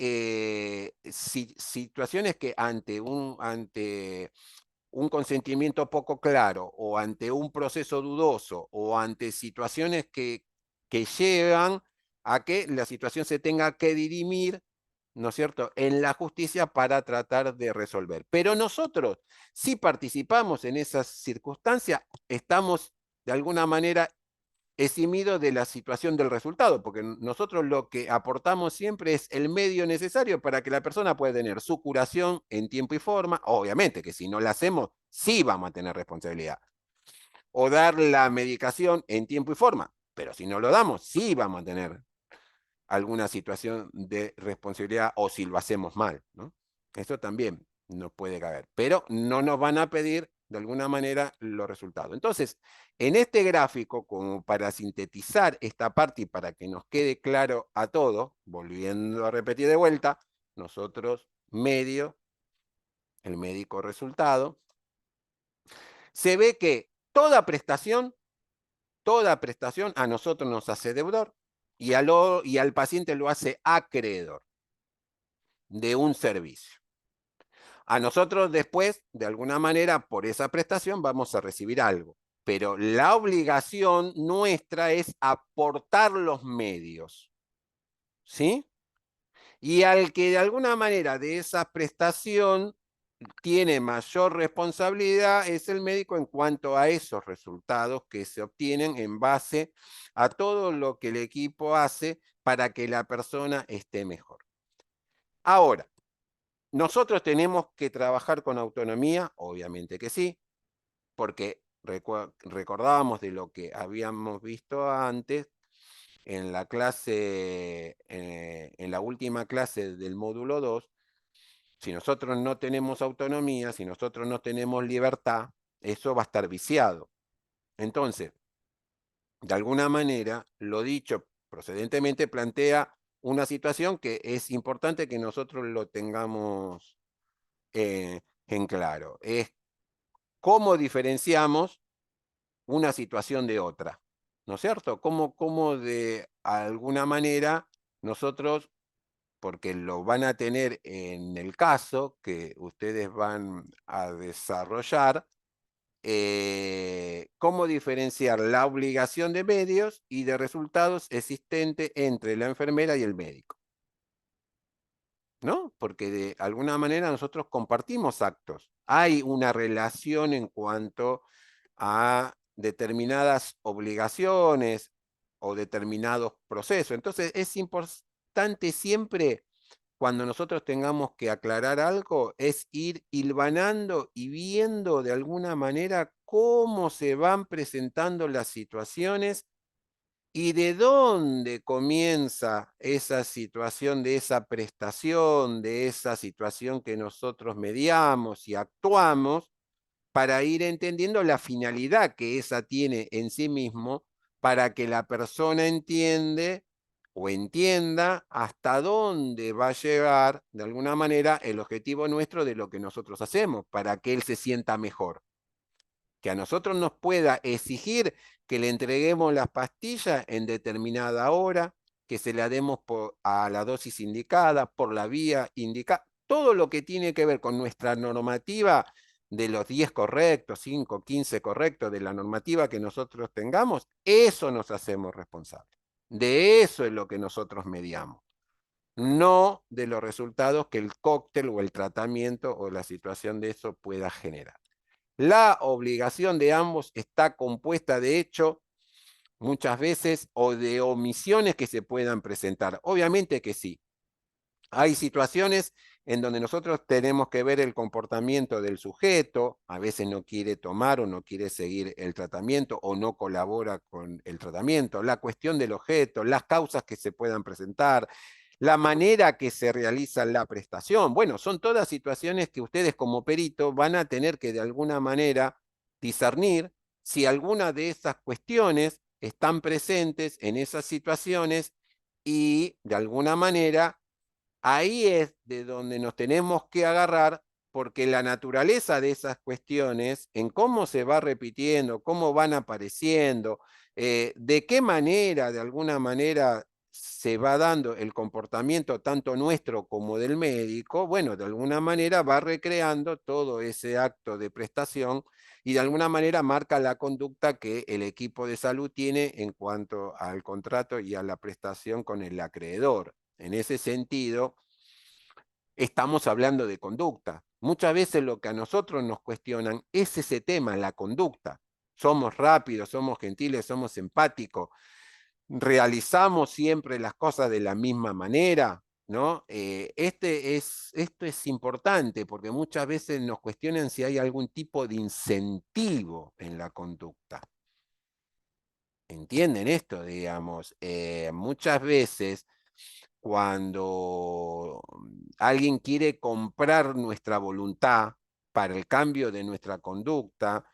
Situaciones que ante un consentimiento poco claro o ante un proceso dudoso o ante situaciones que llevan a que la situación se tenga que dirimir, ¿no es cierto?, en la justicia para tratar de resolver. Pero nosotros, si participamos en esas circunstancias, estamos de alguna manera eximido de la situación del resultado, porque nosotros lo que aportamos siempre es el medio necesario para que la persona pueda tener su curación en tiempo y forma. Obviamente que si no la hacemos, sí vamos a tener responsabilidad. O dar la medicación en tiempo y forma, pero si no lo damos, sí vamos a tener alguna situación de responsabilidad o si lo hacemos mal, ¿no? Eso también nos puede caber, pero no nos van a pedir de alguna manera los resultados. Entonces, en este gráfico, como para sintetizar esta parte y para que nos quede claro a todos, volviendo a repetir de vuelta, nosotros medio, el médico resultado, se ve que toda prestación a nosotros nos hace deudor y al paciente lo hace acreedor de un servicio. A nosotros después, de alguna manera, por esa prestación vamos a recibir algo, pero la obligación nuestra es aportar los medios, ¿sí? Y al que de alguna manera de esa prestación tiene mayor responsabilidad es el médico en cuanto a esos resultados que se obtienen en base a todo lo que el equipo hace para que la persona esté mejor. Ahora, nosotros tenemos que trabajar con autonomía, obviamente que sí, porque recordábamos de lo que habíamos visto antes en la clase, en la última clase del módulo 2. Si nosotros no tenemos autonomía, si nosotros no tenemos libertad, eso va a estar viciado. Entonces, de alguna manera, lo dicho procedentemente plantea una situación que es importante que nosotros lo tengamos en claro. Es cómo diferenciamos una situación de otra, ¿no es cierto? Cómo de alguna manera nosotros, porque lo van a tener en el caso que ustedes van a desarrollar, cómo diferenciar la obligación de medios y de resultados existente entre la enfermera y el médico, ¿no? Porque de alguna manera nosotros compartimos actos. Hay una relación en cuanto a determinadas obligaciones o determinados procesos. Entonces es importante siempre cuando nosotros tengamos que aclarar algo, es ir hilvanando y viendo de alguna manera cómo se van presentando las situaciones y de dónde comienza esa situación de esa prestación, de esa situación que nosotros mediamos y actuamos para ir entendiendo la finalidad que esa tiene en sí mismo para que la persona entiende o entienda hasta dónde va a llegar, de alguna manera, el objetivo nuestro de lo que nosotros hacemos, para que él se sienta mejor. Que a nosotros nos pueda exigir que le entreguemos las pastillas en determinada hora, que se la demos a la dosis indicada, por la vía indicada. Todo lo que tiene que ver con nuestra normativa de los 10 correctos, 5, 15 correctos de la normativa que nosotros tengamos, eso nos hacemos responsables. De eso es lo que nosotros mediamos, no de los resultados que el cóctel o el tratamiento o la situación de eso pueda generar. La obligación de ambos está compuesta, de hecho, muchas veces, o de omisiones que se puedan presentar. Obviamente que sí. Hay situaciones en donde nosotros tenemos que ver el comportamiento del sujeto, a veces no quiere tomar o no quiere seguir el tratamiento o no colabora con el tratamiento, la cuestión del objeto, las causas que se puedan presentar, la manera que se realiza la prestación. Bueno, son todas situaciones que ustedes como perito van a tener que de alguna manera discernir si alguna de esas cuestiones están presentes en esas situaciones y de alguna manera ahí es de donde nos tenemos que agarrar, porque la naturaleza de esas cuestiones, en cómo se va repitiendo, cómo van apareciendo, de qué manera, de alguna manera, se va dando el comportamiento tanto nuestro como del médico, bueno, de alguna manera va recreando todo ese acto de prestación y de alguna manera marca la conducta que el equipo de salud tiene en cuanto al contrato y a la prestación con el acreedor. En ese sentido, estamos hablando de conducta. Muchas veces lo que a nosotros nos cuestionan es ese tema, la conducta. Somos rápidos, somos gentiles, somos empáticos, realizamos siempre las cosas de la misma manera, ¿no? Esto es importante porque muchas veces nos cuestionan si hay algún tipo de incentivo en la conducta. ¿Entienden esto? Digamos, muchas veces cuando alguien quiere comprar nuestra voluntad para el cambio de nuestra conducta,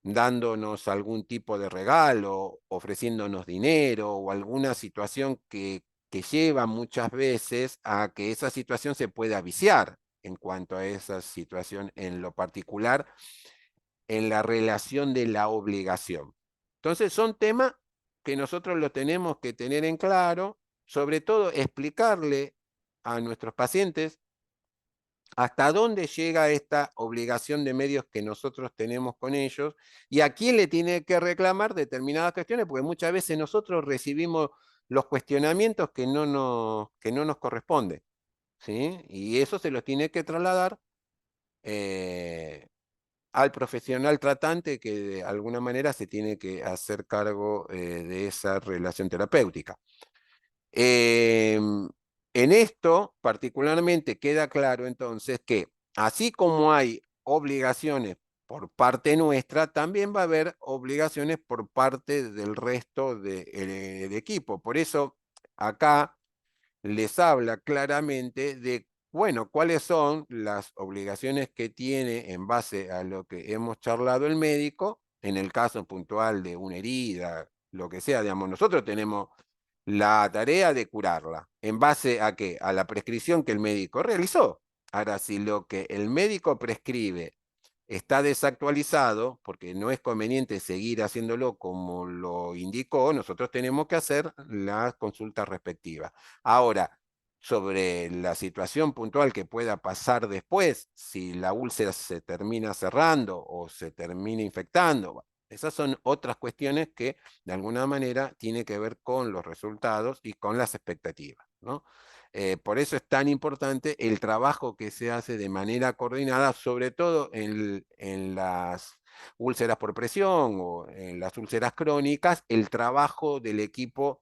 dándonos algún tipo de regalo, ofreciéndonos dinero o alguna situación que lleva muchas veces a que esa situación se pueda viciar en cuanto a esa situación en lo particular, en la relación de la obligación. Entonces son temas que nosotros lo tenemos que tener en claro, sobre todo explicarle a nuestros pacientes hasta dónde llega esta obligación de medios que nosotros tenemos con ellos y a quién le tiene que reclamar determinadas cuestiones, porque muchas veces nosotros recibimos los cuestionamientos que no nos corresponden, ¿sí? Y eso se los tiene que trasladar eh, al profesional tratante que de alguna manera se tiene que hacer cargo de esa relación terapéutica. Eh, en esto particularmente queda claro entonces que así como hay obligaciones por parte nuestra, también va a haber obligaciones por parte del resto del equipo. Por eso acá les habla claramente de, bueno, cuáles son las obligaciones que tiene en base a lo que hemos charlado el médico, en el caso puntual de una herida, lo que sea, digamos, nosotros tenemos la tarea de curarla. ¿En base a qué? A la prescripción que el médico realizó. Ahora, si lo que el médico prescribe está desactualizado, porque no es conveniente seguir haciéndolo como lo indicó, nosotros tenemos que hacer las consultas respectivas. Ahora, sobre la situación puntual que pueda pasar después, si la úlcera se termina cerrando o se termina infectando, esas son otras cuestiones que de alguna manera tienen que ver con los resultados y con las expectativas, ¿no? Por eso es tan importante el trabajo que se hace de manera coordinada, sobre todo en las úlceras por presión o en las úlceras crónicas, el trabajo del equipo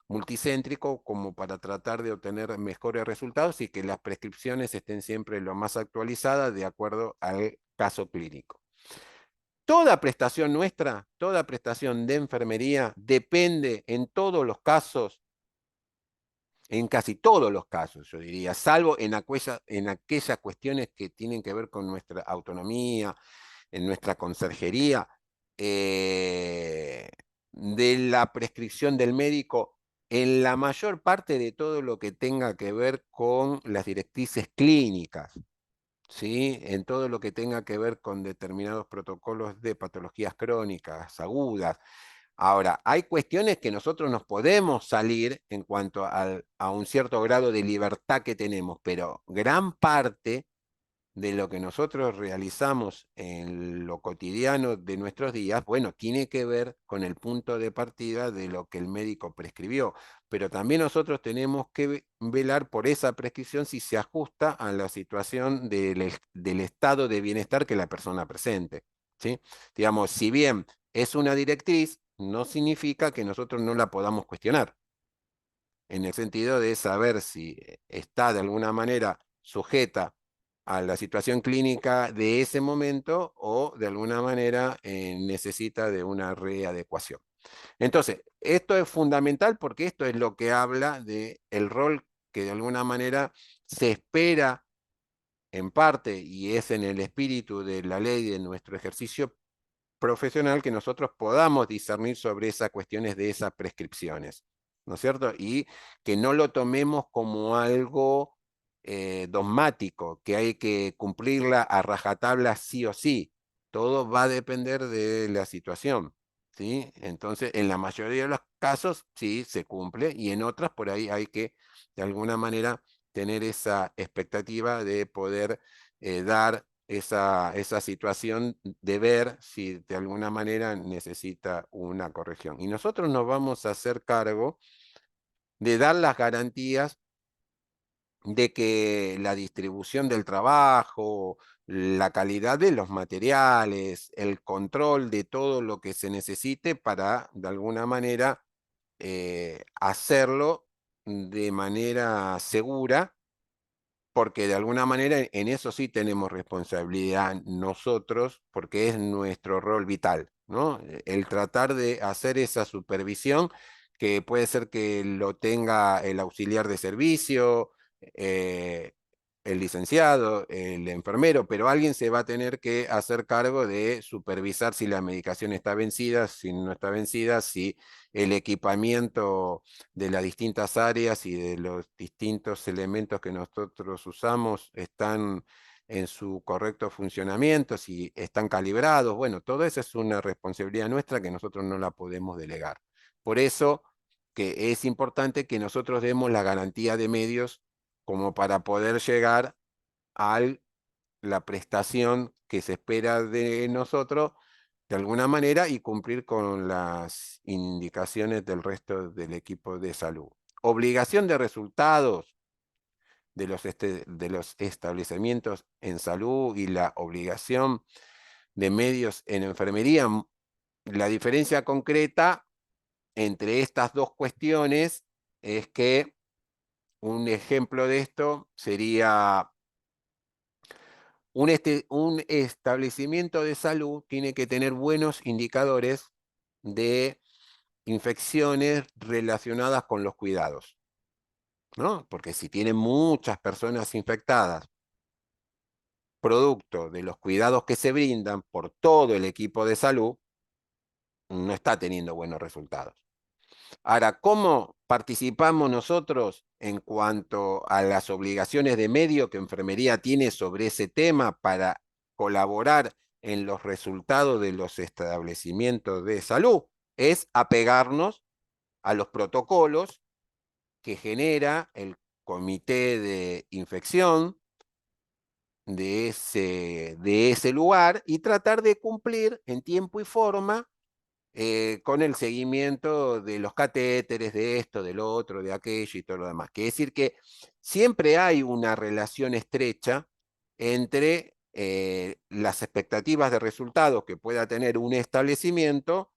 multicéntrico como para tratar de obtener mejores resultados y que las prescripciones estén siempre lo más actualizadas de acuerdo al caso clínico. Toda prestación nuestra, toda prestación de enfermería depende en todos los casos, en casi todos los casos, yo diría, salvo en aquellas cuestiones que tienen que ver con nuestra autonomía, en nuestra conserjería, eh, de la prescripción del médico, en la mayor parte de todo lo que tenga que ver con las directrices clínicas, ¿sí? En todo lo que tenga que ver con determinados protocolos de patologías crónicas, agudas. Ahora, hay cuestiones que nosotros nos podemos salir en cuanto a un cierto grado de libertad que tenemos, pero gran parte de lo que nosotros realizamos en lo cotidiano de nuestros días, bueno, tiene que ver con el punto de partida de lo que el médico prescribió, pero también nosotros tenemos que velar por esa prescripción si se ajusta a la situación del estado de bienestar que la persona presente, ¿sí? Digamos, si bien es una directriz, no significa que nosotros no la podamos cuestionar en el sentido de saber si está de alguna manera sujeta a la situación clínica de ese momento o de alguna manera necesita de una readecuación. Entonces, esto es fundamental porque esto es lo que habla de el rol que de alguna manera se espera en parte y es en el espíritu de la ley de nuestro ejercicio profesional que nosotros podamos discernir sobre esas cuestiones de esas prescripciones, ¿no es cierto? Y que no lo tomemos como algo dogmático, que hay que cumplirla a rajatabla sí o sí. Todo va a depender de la situación, ¿sí? Entonces, en la mayoría de los casos sí se cumple y en otras por ahí hay que, de alguna manera, tener esa expectativa de poder dar esa situación de ver si de alguna manera necesita una corrección. Y nosotros nos vamos a hacer cargo de dar las garantías de que la distribución del trabajo, la calidad de los materiales, el control de todo lo que se necesite para, de alguna manera, hacerlo de manera segura porque de alguna manera en eso sí tenemos responsabilidad nosotros, porque es nuestro rol vital, ¿no? El tratar de hacer esa supervisión, que puede ser que lo tenga el auxiliar de servicio, eh, el licenciado, el enfermero, pero alguien se va a tener que hacer cargo de supervisar si la medicación está vencida, si no está vencida, si el equipamiento de las distintas áreas y de los distintos elementos que nosotros usamos están en su correcto funcionamiento, si están calibrados. Bueno, todo eso es una responsabilidad nuestra que nosotros no la podemos delegar. Por eso que es importante que nosotros demos la garantía de medios como para poder llegar a la prestación que se espera de nosotros de alguna manera y cumplir con las indicaciones del resto del equipo de salud. Obligación de resultados de los establecimientos en salud y la obligación de medios en enfermería. La diferencia concreta entre estas dos cuestiones es que un ejemplo de esto sería un establecimiento de salud tiene que tener buenos indicadores de infecciones relacionadas con los cuidados, ¿no? Porque si tiene muchas personas infectadas, producto de los cuidados que se brindan por todo el equipo de salud, no está teniendo buenos resultados. Ahora, ¿cómo participamos nosotros en cuanto a las obligaciones de medio que enfermería tiene sobre ese tema para colaborar en los resultados de los establecimientos de salud? Es apegarnos a los protocolos que genera el comité de infección de ese lugar y tratar de cumplir en tiempo y forma con el seguimiento de los catéteres, de esto, del otro, de aquello y todo lo demás. Quiere decir que siempre hay una relación estrecha entre las expectativas de resultados que pueda tener un establecimiento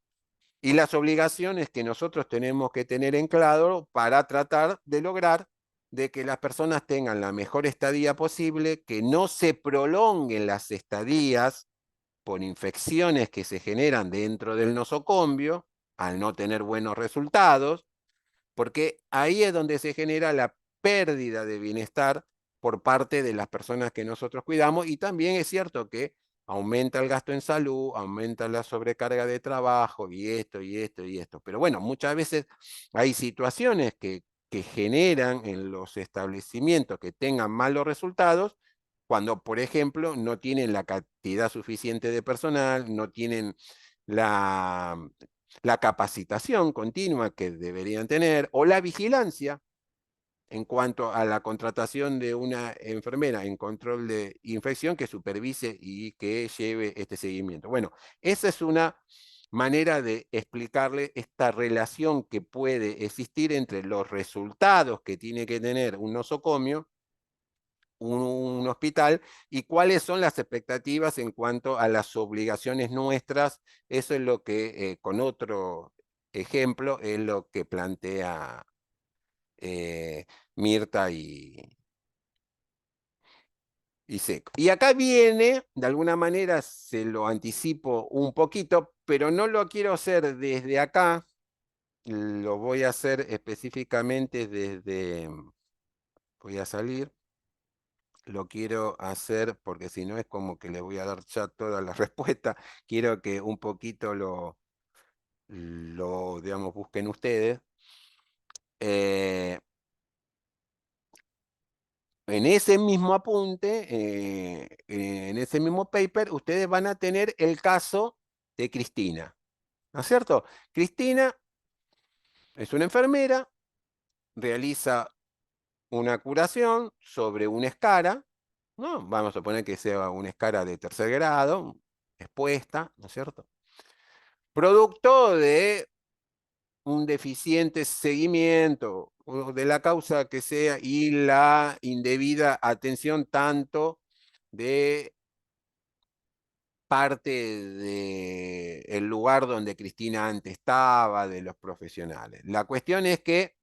y las obligaciones que nosotros tenemos que tener en claro para tratar de lograr de que las personas tengan la mejor estadía posible, que no se prolonguen las estadías por infecciones que se generan dentro del nosocombio, al no tener buenos resultados, porque ahí es donde se genera la pérdida de bienestar por parte de las personas que nosotros cuidamos y también es cierto que aumenta el gasto en salud, aumenta la sobrecarga de trabajo y esto y esto y esto. Pero bueno, muchas veces hay situaciones que generan en los establecimientos que tengan malos resultados cuando, por ejemplo, no tienen la cantidad suficiente de personal, no tienen la la capacitación continua que deberían tener, o la vigilancia en cuanto a la contratación de una enfermera en control de infección que supervise y que lleve este seguimiento. Bueno, esa es una manera de explicarle esta relación que puede existir entre los resultados que tiene que tener un nosocomio, un hospital, y cuáles son las expectativas en cuanto a las obligaciones nuestras. Eso es lo que, con otro ejemplo, es lo que plantea Mirta y Seco. Y acá viene, de alguna manera, se lo anticipo un poquito, pero no lo quiero hacer desde acá, lo voy a hacer específicamente desde, voy a salir, lo quiero hacer porque si no es como que le voy a dar ya toda la respuesta, quiero que un poquito digamos, busquen ustedes. Eh, En ese mismo apunte, en ese mismo paper, ustedes van a tener el caso de Cristina, ¿no es cierto? Cristina es una enfermera, realiza una curación sobre una escara, ¿no? Vamos a suponer que sea una escara de tercer grado, expuesta, ¿no es cierto? Producto de un deficiente seguimiento o de la causa que sea y la indebida atención tanto de parte del lugar donde Cristina antes estaba, de los profesionales. La cuestión es que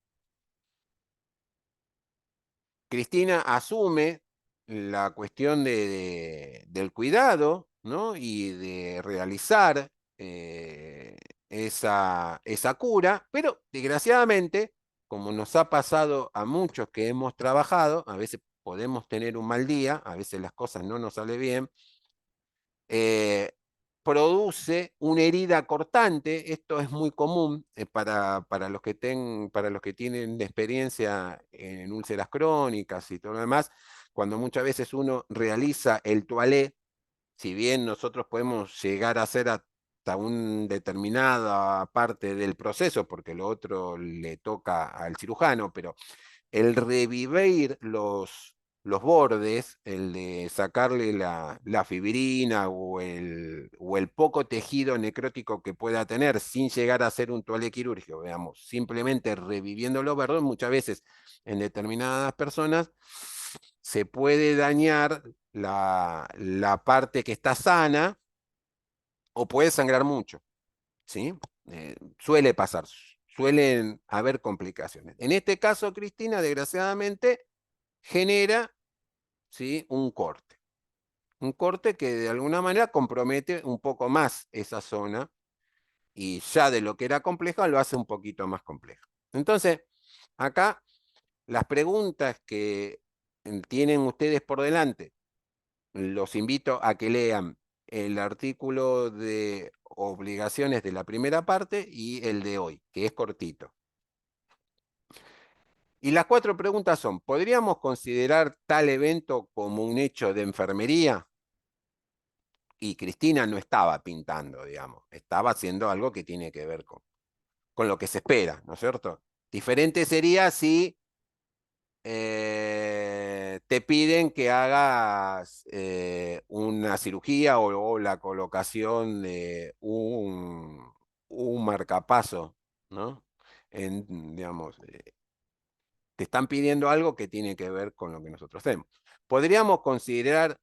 Cristina asume la cuestión del cuidado, ¿no? Y de realizar esa cura, pero desgraciadamente, como nos ha pasado a muchos que hemos trabajado, a veces podemos tener un mal día, a veces las cosas no nos salen bien, eh, produce una herida cortante. Esto es muy común para para los que tienen experiencia en úlceras crónicas y todo lo demás. Cuando muchas veces uno realiza el toalé, si bien nosotros podemos llegar a hacer hasta una determinada parte del proceso, porque lo otro le toca al cirujano, pero el revivir los bordes, el de sacarle la fibrina o el poco tejido necrótico que pueda tener sin llegar a hacer un toale quirúrgico, veamos, simplemente reviviendo los verdes, muchas veces en determinadas personas se puede dañar la parte que está sana o puede sangrar mucho, ¿sí? Suele pasar, suelen haber complicaciones. En este caso, Cristina, desgraciadamente, genera, ¿sí? Un corte que de alguna manera compromete un poco más esa zona y ya de lo que era compleja lo hace un poquito más complejo. Entonces, acá las preguntas que tienen ustedes por delante, los invito a que lean el artículo de obligaciones de la primera parte y el de hoy, que es cortito. Y las cuatro preguntas son: ¿podríamos considerar tal evento como un hecho de enfermería? Y Cristina no estaba pintando, digamos, estaba haciendo algo que tiene que ver con lo que se espera, ¿no es cierto? Diferente sería si te piden que hagas una cirugía o la colocación de un marcapaso, ¿no? Digamos, te están pidiendo algo que tiene que ver con lo que nosotros hacemos. ¿Podríamos considerar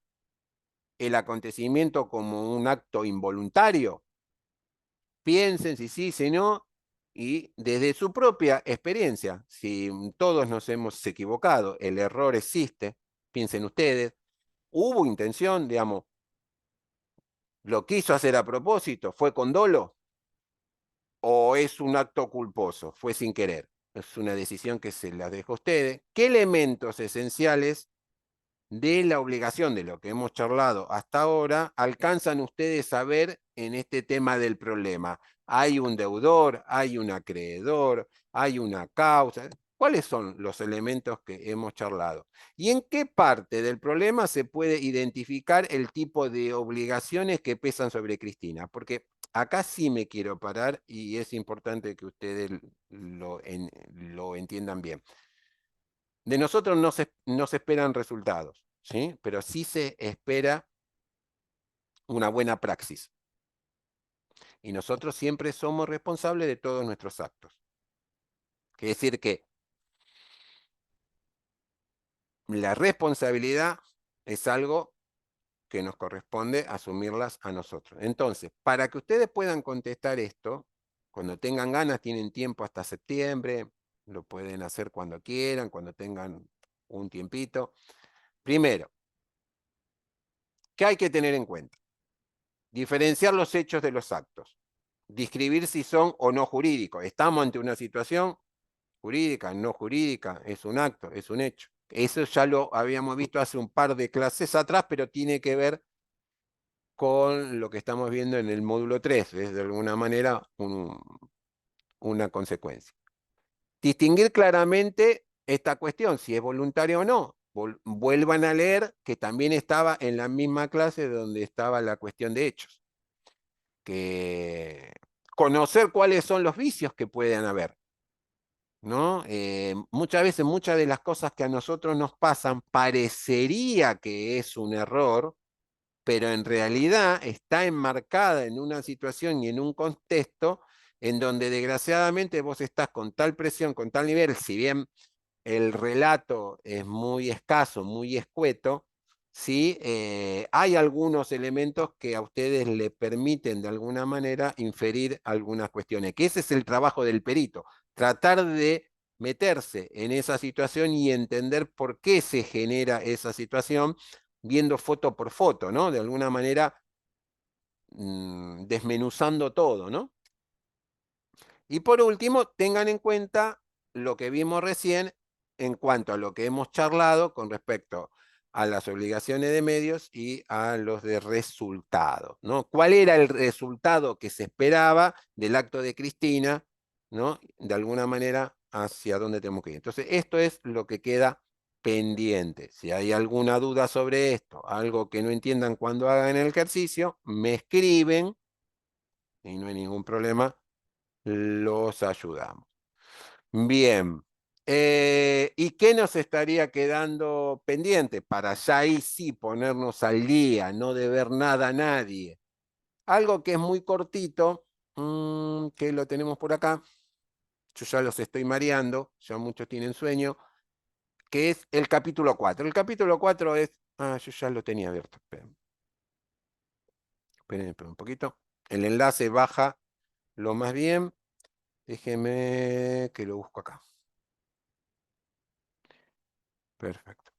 el acontecimiento como un acto involuntario? Piensen si sí, si no, y desde su propia experiencia, si todos nos hemos equivocado, el error existe, piensen ustedes, hubo intención, digamos, lo quiso hacer a propósito, fue con dolo, o es un acto culposo, fue sin querer. Es una decisión que se la dejo a ustedes. ¿Qué elementos esenciales de la obligación de lo que hemos charlado hasta ahora alcanzan ustedes a ver en este tema del problema? Hay un deudor, hay un acreedor, hay una causa. ¿Cuáles son los elementos que hemos charlado? ¿Y en qué parte del problema se puede identificar el tipo de obligaciones que pesan sobre Cristina? Porque acá sí me quiero parar y es importante que ustedes lo entiendan bien. De nosotros no se esperan resultados, ¿sí? Pero sí se espera una buena praxis. Y nosotros siempre somos responsables de todos nuestros actos. Quiere decir que la responsabilidad es algo que nos corresponde asumirlas a nosotros. Entonces, para que ustedes puedan contestar esto, cuando tengan ganas, tienen tiempo hasta septiembre, lo pueden hacer cuando quieran, cuando tengan un tiempito. Primero, ¿qué hay que tener en cuenta? Diferenciar los hechos de los actos. Describir si son o no jurídicos. Estamos ante una situación jurídica, no jurídica, es un acto, es un hecho. Eso ya lo habíamos visto hace un par de clases atrás, pero tiene que ver con lo que estamos viendo en el módulo 3, es de alguna manera una consecuencia. Distinguir claramente esta cuestión, si es voluntaria o no. Vuelvan a leer que también estaba en la misma clase donde estaba la cuestión de hechos. Que conocer cuáles son los vicios que pueden haber, ¿no? Muchas veces, muchas de las cosas que a nosotros nos pasan parecería que es un error, pero en realidad está enmarcada en una situación y en un contexto en donde desgraciadamente vos estás con tal presión, con tal nivel, si bien el relato es muy escaso, muy escueto, sí, hay algunos elementos que a ustedes le permiten de alguna manera inferir algunas cuestiones, que ese es el trabajo del perito, tratar de meterse en esa situación y entender por qué se genera esa situación, viendo foto por foto, ¿no? De alguna manera desmenuzando todo, ¿no? Y por último, tengan en cuenta lo que vimos recién en cuanto a lo que hemos charlado con respecto a las obligaciones de medios y a los de resultado, ¿no? ¿Cuál era el resultado que se esperaba del acto de Cristina, ¿no? De alguna manera, hacia dónde tenemos que ir. Entonces, esto es lo que queda pendiente. Si hay alguna duda sobre esto, algo que no entiendan cuando hagan el ejercicio, me escriben y no hay ningún problema, los ayudamos. Bien. ¿Y qué nos estaría quedando pendiente? Para ya ahí sí ponernos al día, no deber nada a nadie. Algo que es muy cortito, que lo tenemos por acá, yo ya los estoy mareando, ya muchos tienen sueño, que es el capítulo 4. El capítulo 4 es... Ah, yo ya lo tenía abierto. Esperen un poquito. El enlace baja lo más bien. Déjenme que lo busco acá. Perfecto.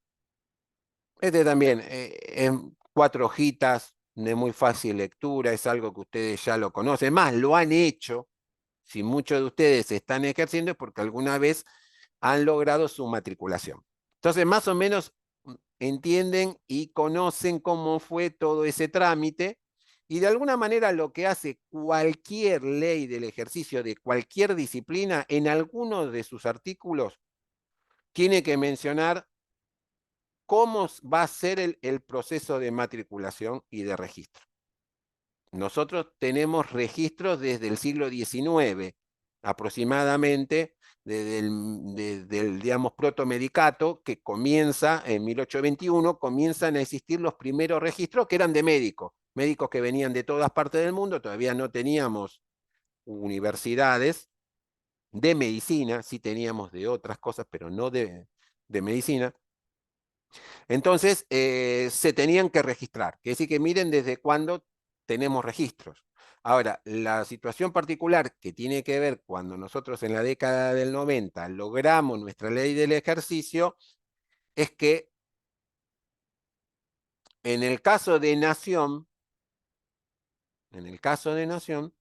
Este también, en 4 hojitas, de muy fácil lectura, es algo que ustedes ya lo conocen. Más, lo han hecho. Si muchos de ustedes están ejerciendo es porque alguna vez han logrado su matriculación. Entonces, más o menos entienden y conocen cómo fue todo ese trámite y de alguna manera lo que hace cualquier ley del ejercicio de cualquier disciplina, en alguno de sus artículos, tiene que mencionar cómo va a ser el proceso de matriculación y de registro. Nosotros tenemos registros desde el siglo XIX, aproximadamente, desde el, digamos, protomedicato, que comienza en 1821, comienzan a existir los primeros registros que eran de médicos, médicos que venían de todas partes del mundo, todavía no teníamos universidades de medicina, sí teníamos de otras cosas, pero no de medicina. Entonces, se tenían que registrar. Quiere decir que miren desde cuándo tenemos registros. Ahora, la situación particular que tiene que ver cuando nosotros en la década del 90 logramos nuestra ley del ejercicio es que en el caso de Nación, en el caso de Nación,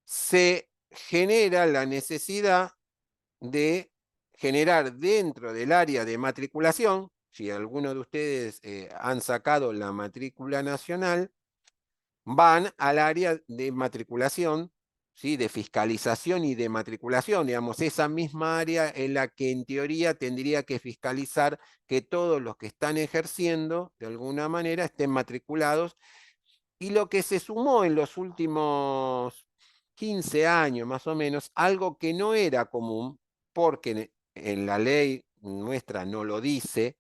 se genera la necesidad de generar dentro del área de matriculación, si alguno de ustedes han sacado la matrícula nacional, van al área de matriculación, ¿sí? De fiscalización y de matriculación, digamos, esa misma área en la que en teoría tendría que fiscalizar que todos los que están ejerciendo, de alguna manera, estén matriculados Y lo que se sumó en los últimos 15 años más o menos, algo que no era común, porque en la ley nuestra no lo dice,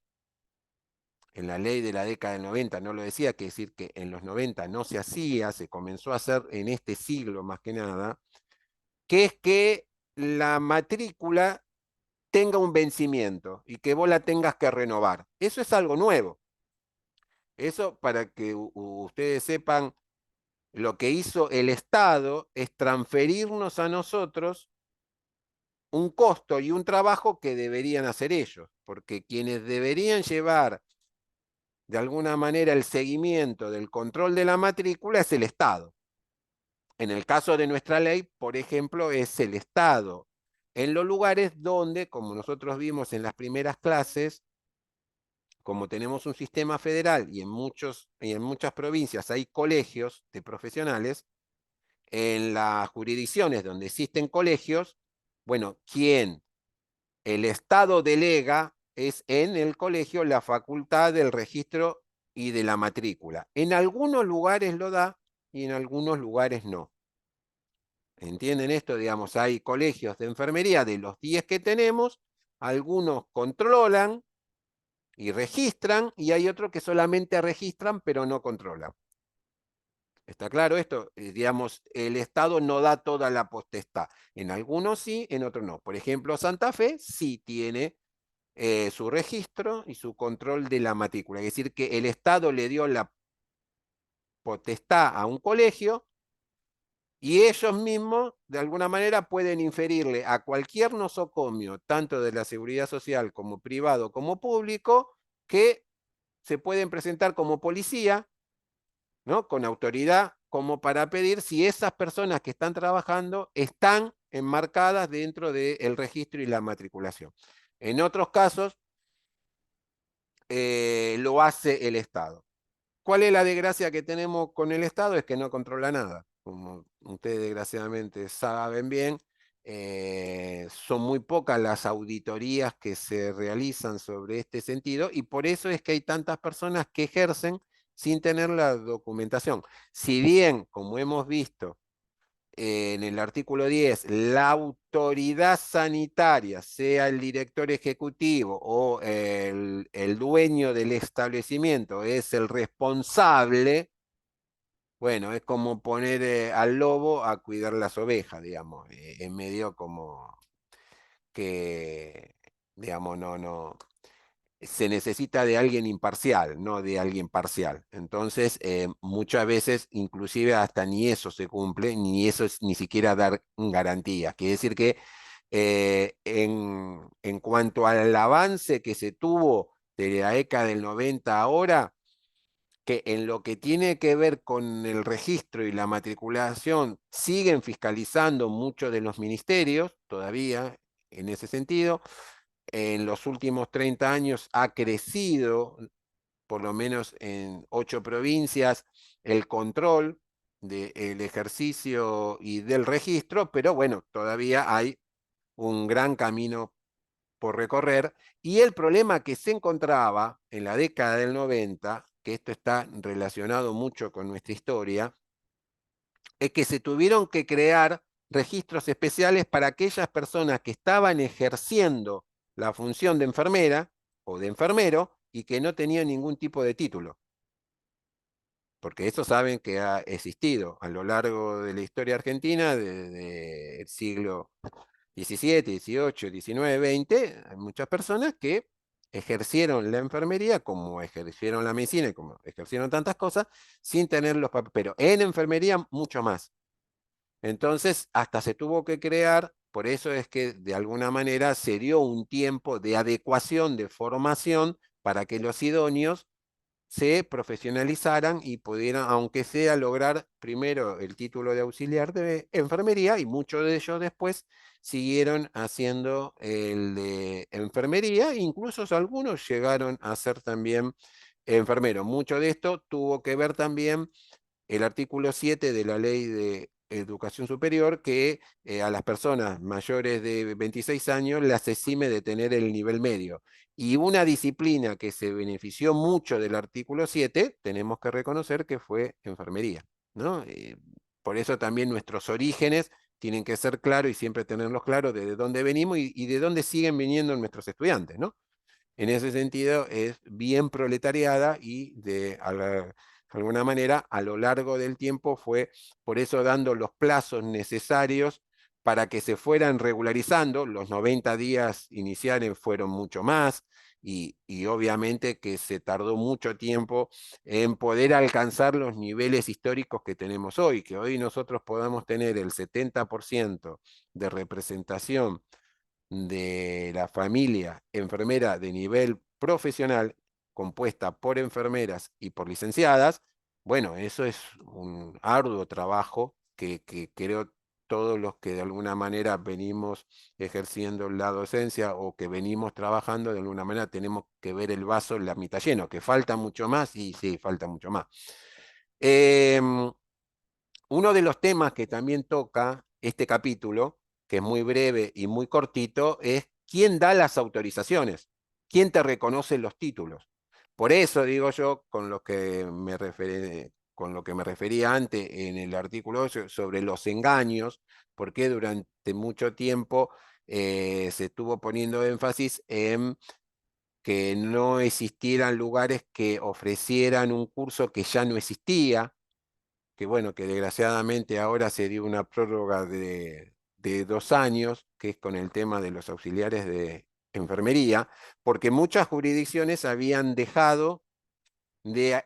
en la ley de la década del 90 no lo decía, que decir que en los 90 no se hacía, se comenzó a hacer en este siglo más que nada, que es que la matrícula tenga un vencimiento y que vos la tengas que renovar. Eso es algo nuevo. Eso para que ustedes sepan, lo que hizo el Estado es transferirnos a nosotros un costo y un trabajo que deberían hacer ellos, porque quienes deberían llevar de alguna manera el seguimiento del control de la matrícula es el Estado. En el caso de nuestra ley, por ejemplo, es el Estado. En los lugares donde, como nosotros vimos en las primeras clases, como tenemos un sistema federal y en muchas provincias hay colegios de profesionales, en las jurisdicciones donde existen colegios, bueno, quien el Estado delega es en el colegio la facultad del registro y de la matrícula. En algunos lugares lo da y en algunos lugares no. ¿Entienden esto? Digamos, hay colegios de enfermería de los 10 que tenemos, algunos controlan y registran y hay otros que solamente registran pero no controlan. ¿Está claro esto? Digamos, el Estado no da toda la potestad. En algunos sí, en otros no. Por ejemplo, Santa Fe sí tiene su registro y su control de la matrícula. Es decir, que el Estado le dio la potestad a un colegio y ellos mismos, de alguna manera, pueden inferirle a cualquier nosocomio, tanto de la seguridad social como privado como público, que se pueden presentar como policía, ¿no? Con autoridad, como para pedir si esas personas que están trabajando están enmarcadas dentro del registro y la matriculación. En otros casos, lo hace el Estado. ¿Cuál es la desgracia que tenemos con el Estado? Es que no controla nada. Como ustedes desgraciadamente saben bien, son muy pocas las auditorías que se realizan sobre este sentido y por eso es que hay tantas personas que ejercen sin tener la documentación. Si bien, como hemos visto, en el artículo 10, la autoridad sanitaria, sea el director ejecutivo o el dueño del establecimiento, es el responsable, bueno, es como poner al lobo a cuidar las ovejas, digamos, es medio como que, digamos, no, se necesita de alguien imparcial, no de alguien parcial. Entonces, muchas veces, inclusive hasta ni eso se cumple, ni eso es ni siquiera dar garantías. Quiere decir que en cuanto al avance que se tuvo de la década del 90 ahora, que en lo que tiene que ver con el registro y la matriculación, siguen fiscalizando muchos de los ministerios todavía en ese sentido. En los últimos 30 años ha crecido, por lo menos en 8 provincias, el control del ejercicio y del registro, pero bueno, todavía hay un gran camino por recorrer. Y el problema que se encontraba en la década del 90, que esto está relacionado mucho con nuestra historia, es que se tuvieron que crear registros especiales para aquellas personas que estaban ejerciendo la función de enfermera o de enfermero y que no tenían ningún tipo de título. Porque eso saben que ha existido a lo largo de la historia argentina desde el siglo XVII, XVIII, XIX, XX, hay muchas personas que ejercieron la enfermería como ejercieron la medicina y como ejercieron tantas cosas sin tener los papeles, pero en enfermería mucho más. Entonces, hasta se tuvo que crear, por eso es que de alguna manera se dio un tiempo de adecuación, de formación, para que los idóneos se profesionalizaran y pudieran, aunque sea, lograr primero el título de auxiliar de enfermería y muchos de ellos después siguieron haciendo el de enfermería, incluso algunos llegaron a ser también enfermeros. Mucho de esto tuvo que ver también el artículo 7 de la ley de educación superior que a las personas mayores de 26 años las exime de tener el nivel medio. Y una disciplina que se benefició mucho del artículo 7, tenemos que reconocer que fue enfermería, ¿no? Por eso también nuestros orígenes tienen que ser claros y siempre tenerlos claros de dónde venimos y de dónde siguen viniendo nuestros estudiantes, ¿no? En ese sentido es bien proletariada y de alguna manera a lo largo del tiempo fue por eso dando los plazos necesarios para que se fueran regularizando. Los 90 días iniciales fueron mucho más y obviamente que se tardó mucho tiempo en poder alcanzar los niveles históricos que tenemos hoy, que hoy nosotros podamos tener el 70% de representación de la familia enfermera de nivel profesional, compuesta por enfermeras y por licenciadas, bueno, eso es un arduo trabajo que creo todos los que de alguna manera venimos ejerciendo la docencia o que venimos trabajando, de alguna manera tenemos que ver el vaso en la mitad lleno, que falta mucho más y sí, falta mucho más. Uno de los temas que también toca este capítulo, que es muy breve y muy cortito, es quién da las autorizaciones, quién te reconoce los títulos. Por eso digo yo, con lo que me refería antes en el artículo 8 sobre los engaños, porque durante mucho tiempo se estuvo poniendo énfasis en que no existieran lugares que ofrecieran un curso que ya no existía, que bueno, que desgraciadamente ahora se dio una prórroga de 2 años, que es con el tema de los auxiliares de enfermería, porque muchas jurisdicciones habían dejado de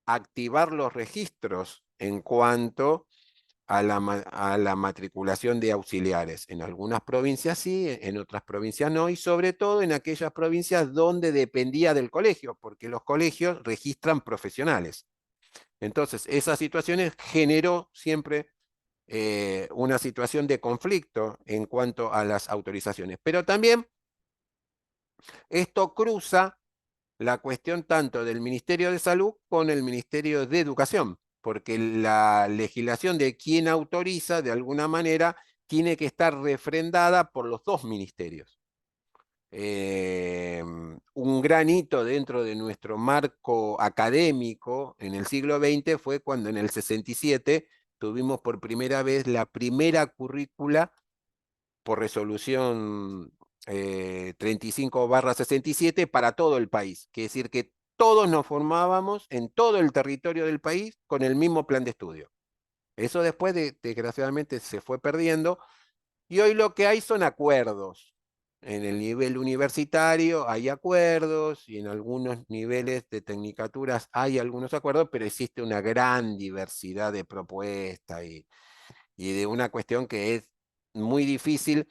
activar los registros en cuanto a la matriculación de auxiliares. En algunas provincias sí, en otras provincias no, y sobre todo en aquellas provincias donde dependía del colegio, porque los colegios registran profesionales. Entonces, esa situación generó siempre una situación de conflicto en cuanto a las autorizaciones. Pero también esto cruza la cuestión tanto del Ministerio de Salud con el Ministerio de Educación, porque la legislación de quién autoriza, de alguna manera, tiene que estar refrendada por los dos ministerios. Un gran hito dentro de nuestro marco académico en el siglo XX fue cuando en el 67 tuvimos por primera vez la primera currícula por resolución 35/67 para todo el país. Quiere decir que todos nos formábamos en todo el territorio del país con el mismo plan de estudio. Eso después, desgraciadamente, se fue perdiendo y hoy lo que hay son acuerdos. En el nivel universitario hay acuerdos y en algunos niveles de tecnicaturas hay algunos acuerdos, pero existe una gran diversidad de propuestas y de una cuestión que es muy difícil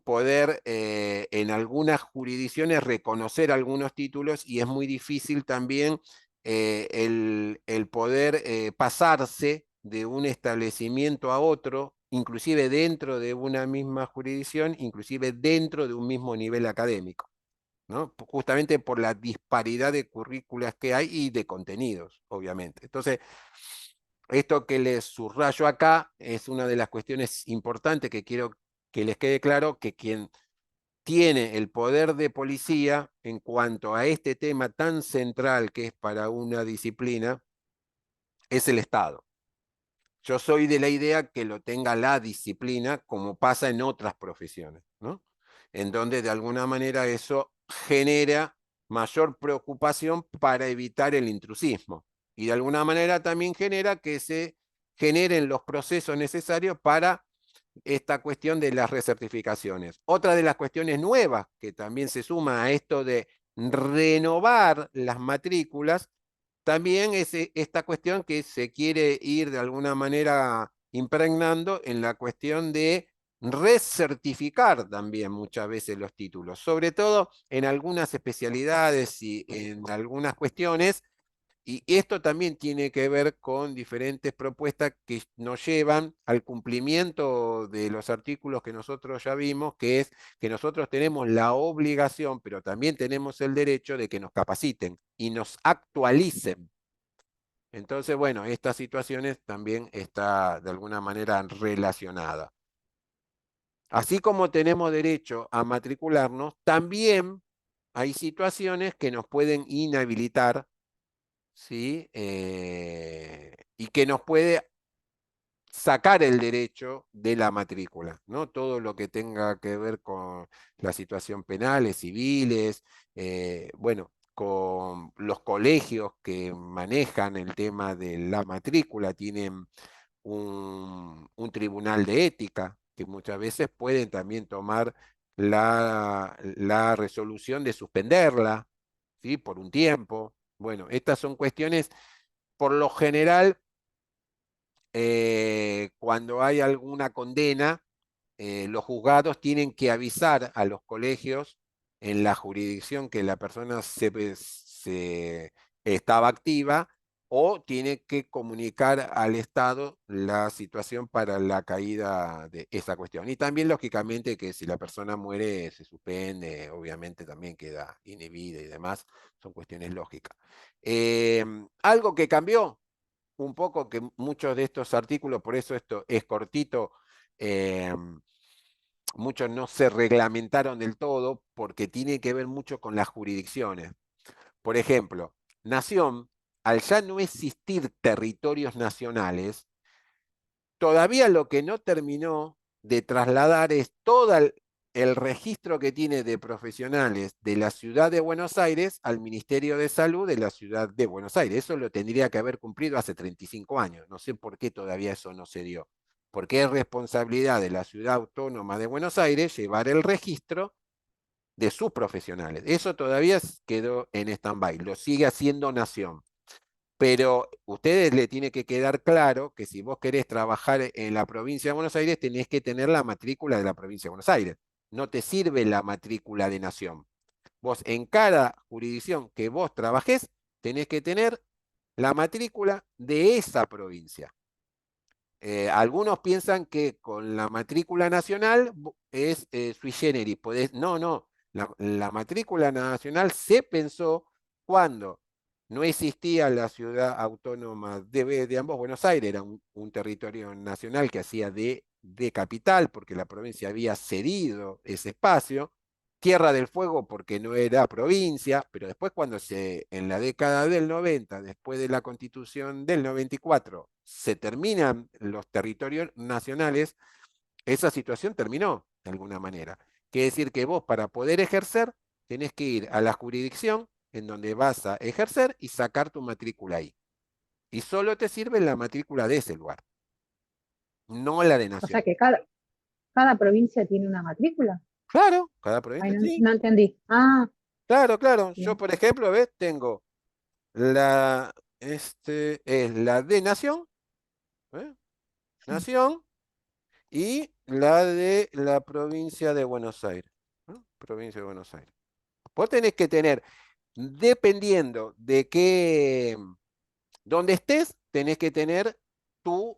poder en algunas jurisdicciones reconocer algunos títulos y es muy difícil también el poder pasarse de un establecimiento a otro, inclusive dentro de una misma jurisdicción, inclusive dentro de un mismo nivel académico, ¿no? Justamente por la disparidad de currículas que hay y de contenidos, obviamente. Entonces, esto que les subrayo acá es una de las cuestiones importantes que quiero que les quede claro que quien tiene el poder de policía en cuanto a este tema tan central que es para una disciplina es el Estado. Yo soy de la idea que lo tenga la disciplina como pasa en otras profesiones, ¿no? En donde de alguna manera eso genera mayor preocupación para evitar el intrusismo. Y de alguna manera también genera que se generen los procesos necesarios para esta cuestión de las recertificaciones. Otra de las cuestiones nuevas que también se suma a esto de renovar las matrículas, también es esta cuestión que se quiere ir de alguna manera impregnando en la cuestión de recertificar también muchas veces los títulos, sobre todo en algunas especialidades y en algunas cuestiones y esto también tiene que ver con diferentes propuestas que nos llevan al cumplimiento de los artículos que nosotros ya vimos, que es que nosotros tenemos la obligación, pero también tenemos el derecho de que nos capaciten y nos actualicen. Entonces, bueno, estas situaciones también está de alguna manera relacionada. Así como tenemos derecho a matricularnos, también hay situaciones que nos pueden inhabilitar, ¿sí? Y que nos puede sacar el derecho de la matrícula, ¿no? Todo lo que tenga que ver con la situación penales, civiles, bueno, con los colegios que manejan el tema de la matrícula, tienen un tribunal de ética que muchas veces pueden también tomar la resolución de suspenderla, ¿sí? Por un tiempo. Bueno, estas son cuestiones, por lo general, cuando hay alguna condena, los juzgados tienen que avisar a los colegios en la jurisdicción que la persona se estaba activa o tiene que comunicar al Estado la situación para la caída de esa cuestión. Y también, lógicamente, que si la persona muere, se suspende, obviamente también queda inhibida y demás, son cuestiones lógicas. Algo que cambió un poco, que muchos de estos artículos, por eso esto es cortito, eh, muchos no se reglamentaron del todo porque tiene que ver mucho con las jurisdicciones. Por ejemplo, nación, al ya no existir territorios nacionales, todavía lo que no terminó de trasladar es todo el registro que tiene de profesionales de la ciudad de Buenos Aires al Ministerio de Salud de la ciudad de Buenos Aires. Eso lo tendría que haber cumplido hace 35 años. No sé por qué todavía eso no se dio. Porque es responsabilidad de la ciudad autónoma de Buenos Aires llevar el registro de sus profesionales. Eso todavía quedó en stand-by. Lo sigue haciendo Nación. Pero ustedes le tiene que quedar claro que si vos querés trabajar en la provincia de Buenos Aires, tenés que tener la matrícula de la provincia de Buenos Aires. No te sirve la matrícula de nación. Vos en cada jurisdicción que vos trabajés, tenés que tener la matrícula de esa provincia. Algunos piensan que con la matrícula nacional es sui generis. No, no. La matrícula nacional se pensó cuando no existía la ciudad autónoma de ambos. Buenos Aires era un territorio nacional que hacía de capital porque la provincia había cedido ese espacio. Tierra del Fuego porque no era provincia, pero después en la década del 90, después de la constitución del 94, se terminan los territorios nacionales, esa situación terminó de alguna manera. Quiere decir que vos para poder ejercer tenés que ir a la jurisdicción en donde vas a ejercer y sacar tu matrícula ahí. Y solo te sirve la matrícula de ese lugar, no la de O sea nación. que cada provincia tiene una matrícula. Claro, cada Ay, provincia, no, sí. no entendí. Ah, Claro, claro. Yo, bien, por ejemplo, ¿ves? Tengo es la de Nación, ¿eh? sí. Nación, y la de la provincia de Buenos Aires, ¿no? Provincia de Buenos Aires. Vos tenés que tener, dependiendo de qué, donde estés, tenés que tener tu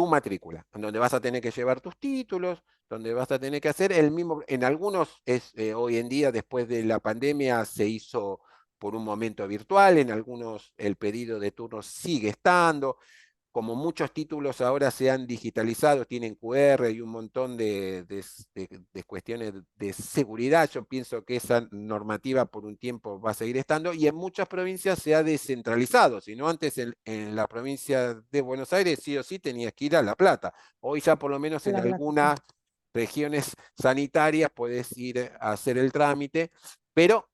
matrícula, en donde vas a tener que llevar tus títulos, donde vas a tener que hacer el mismo, en algunos hoy en día, después de la pandemia, se hizo por un momento virtual, en algunos el pedido de turnos sigue estando, como muchos títulos ahora se han digitalizado, tienen QR y un montón de cuestiones de seguridad, yo pienso que esa normativa por un tiempo va a seguir estando y en muchas provincias se ha descentralizado, si no antes en la provincia de Buenos Aires sí o sí tenías que ir a La Plata, hoy ya por lo menos A en La Plata, sí. algunas regiones sanitarias podés ir a hacer el trámite, pero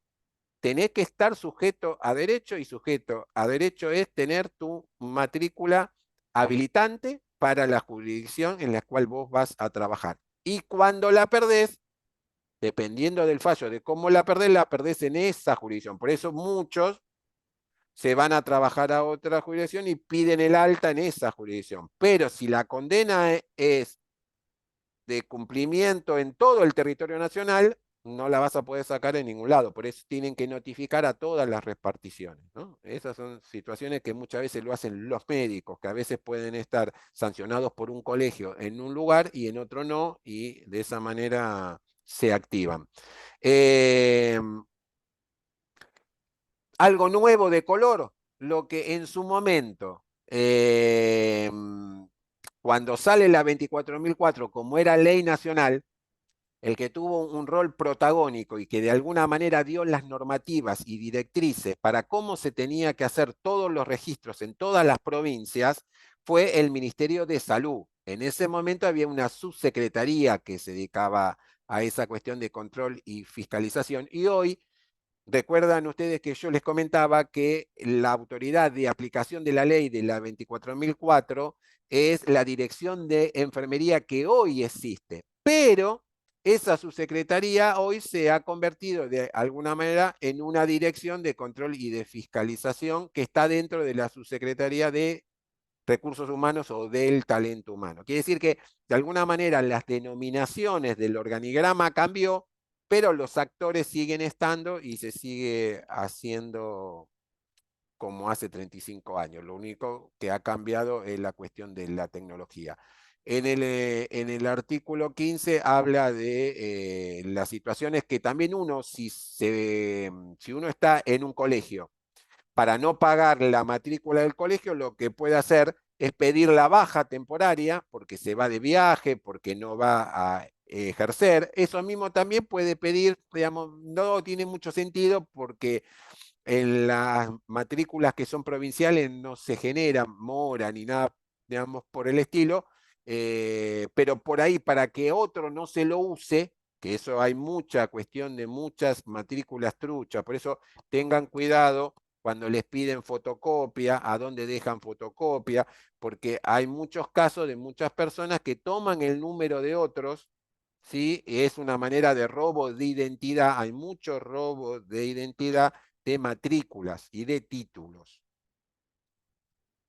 tenés que estar sujeto a derecho y sujeto a derecho es tener tu matrícula habilitante para la jurisdicción en la cual vos vas a trabajar. Y cuando la perdés, dependiendo del fallo de cómo la perdés en esa jurisdicción. Por eso muchos se van a trabajar a otra jurisdicción y piden el alta en esa jurisdicción. Pero si la condena es de cumplimiento en todo el territorio nacional, no la vas a poder sacar en ningún lado. Por eso tienen que notificar a todas las reparticiones, ¿no? Esas son situaciones que muchas veces lo hacen los médicos, que a veces pueden estar sancionados por un colegio en un lugar y en otro no, y de esa manera se activan. Eh, Algo nuevo de color. lo que en su momento, cuando sale la 24.004 como era ley nacional, el que tuvo un rol protagónico y que de alguna manera dio las normativas y directrices para cómo se tenía que hacer todos los registros en todas las provincias, fue el Ministerio de Salud. En ese momento había una subsecretaría que se dedicaba a esa cuestión de control y fiscalización, y hoy recuerdan ustedes que yo les comentaba que la autoridad de aplicación de la ley de la 24.004 es la Dirección de Enfermería que hoy existe, pero esa subsecretaría hoy se ha convertido de alguna manera en una dirección de control y de fiscalización que está dentro de la subsecretaría de recursos humanos o del talento humano. Quiere decir que de alguna manera las denominaciones del organigrama cambió, pero los actores siguen estando y se sigue haciendo como hace 35 años. Lo único que ha cambiado es la cuestión de la tecnología. En el artículo 15 habla de las situaciones que también uno, si uno está en un colegio para no pagar la matrícula del colegio, lo que puede hacer es pedir la baja temporaria porque se va de viaje, porque no va a ejercer. Eso mismo también puede pedir, digamos, no tiene mucho sentido porque en las matrículas que son provinciales no se genera mora ni nada, digamos, por el estilo, pero por ahí para que otro no se lo use, que eso hay mucha cuestión de muchas matrículas truchas, por eso tengan cuidado cuando les piden fotocopia, a dónde dejan fotocopia, porque hay muchos casos de muchas personas que toman el número de otros. ¿Sí? Es una manera de robo de identidad, hay mucho robo de identidad de matrículas y de títulos.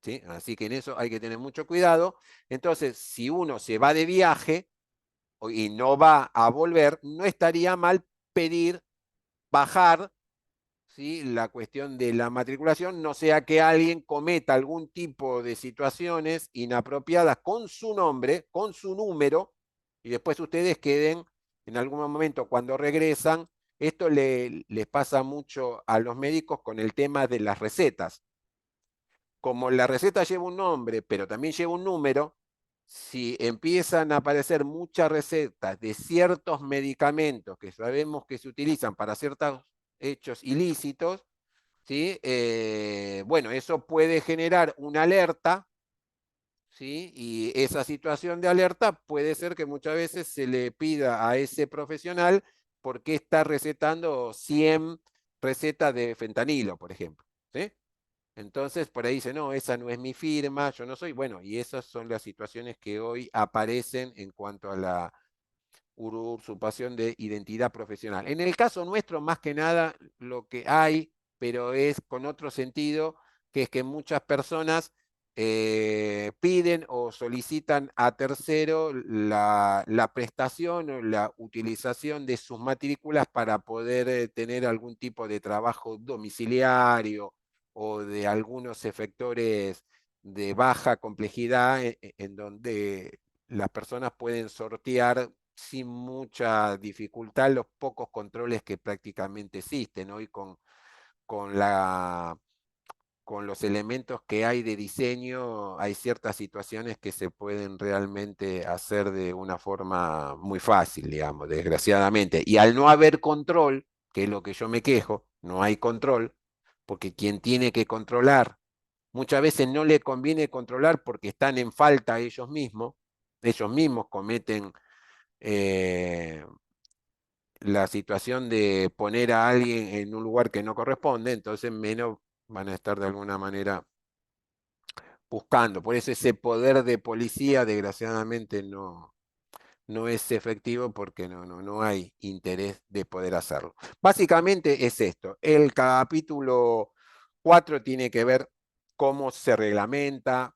¿Sí? Así que en eso hay que tener mucho cuidado. Entonces, si uno se va de viaje y no va a volver, no estaría mal pedir bajar, ¿sí?, la cuestión de la matriculación, no sea que alguien cometa algún tipo de situaciones inapropiadas con su nombre, con su número, y después ustedes queden en algún momento cuando regresan. Esto les pasa mucho a los médicos con el tema de las recetas. Como la receta lleva un nombre, pero también lleva un número, si empiezan a aparecer muchas recetas de ciertos medicamentos que sabemos que se utilizan para ciertos hechos ilícitos, ¿sí? Bueno, eso puede generar una alerta, ¿sí? Y esa situación de alerta puede ser que muchas veces se le pida a ese profesional por qué está recetando 100 recetas de fentanilo, por ejemplo, ¿sí? Entonces, por ahí dice, no, esa no es mi firma, yo no soy. Bueno, y esas son las situaciones que hoy aparecen en cuanto a la usurpación de identidad profesional. En el caso nuestro, más que nada, lo que hay, pero es con otro sentido, que es que muchas personas piden o solicitan a tercero la prestación o la utilización de sus matrículas para poder tener algún tipo de trabajo domiciliario o de algunos efectores de baja complejidad en donde las personas pueden sortear sin mucha dificultad los pocos controles que prácticamente existen hoy con, la, con los elementos que hay de diseño. Hay ciertas situaciones que se pueden realmente hacer de una forma muy fácil, digamos, desgraciadamente. Y al no haber control, que es lo que yo me quejo, no hay control, porque quien tiene que controlar, muchas veces no le conviene controlar porque están en falta ellos mismos cometen la situación de poner a alguien en un lugar que no corresponde, entonces menos van a estar de alguna manera buscando. Por eso ese poder de policía, desgraciadamente, no es efectivo porque no hay interés de poder hacerlo. Básicamente es esto. El capítulo 4 tiene que ver cómo se reglamenta,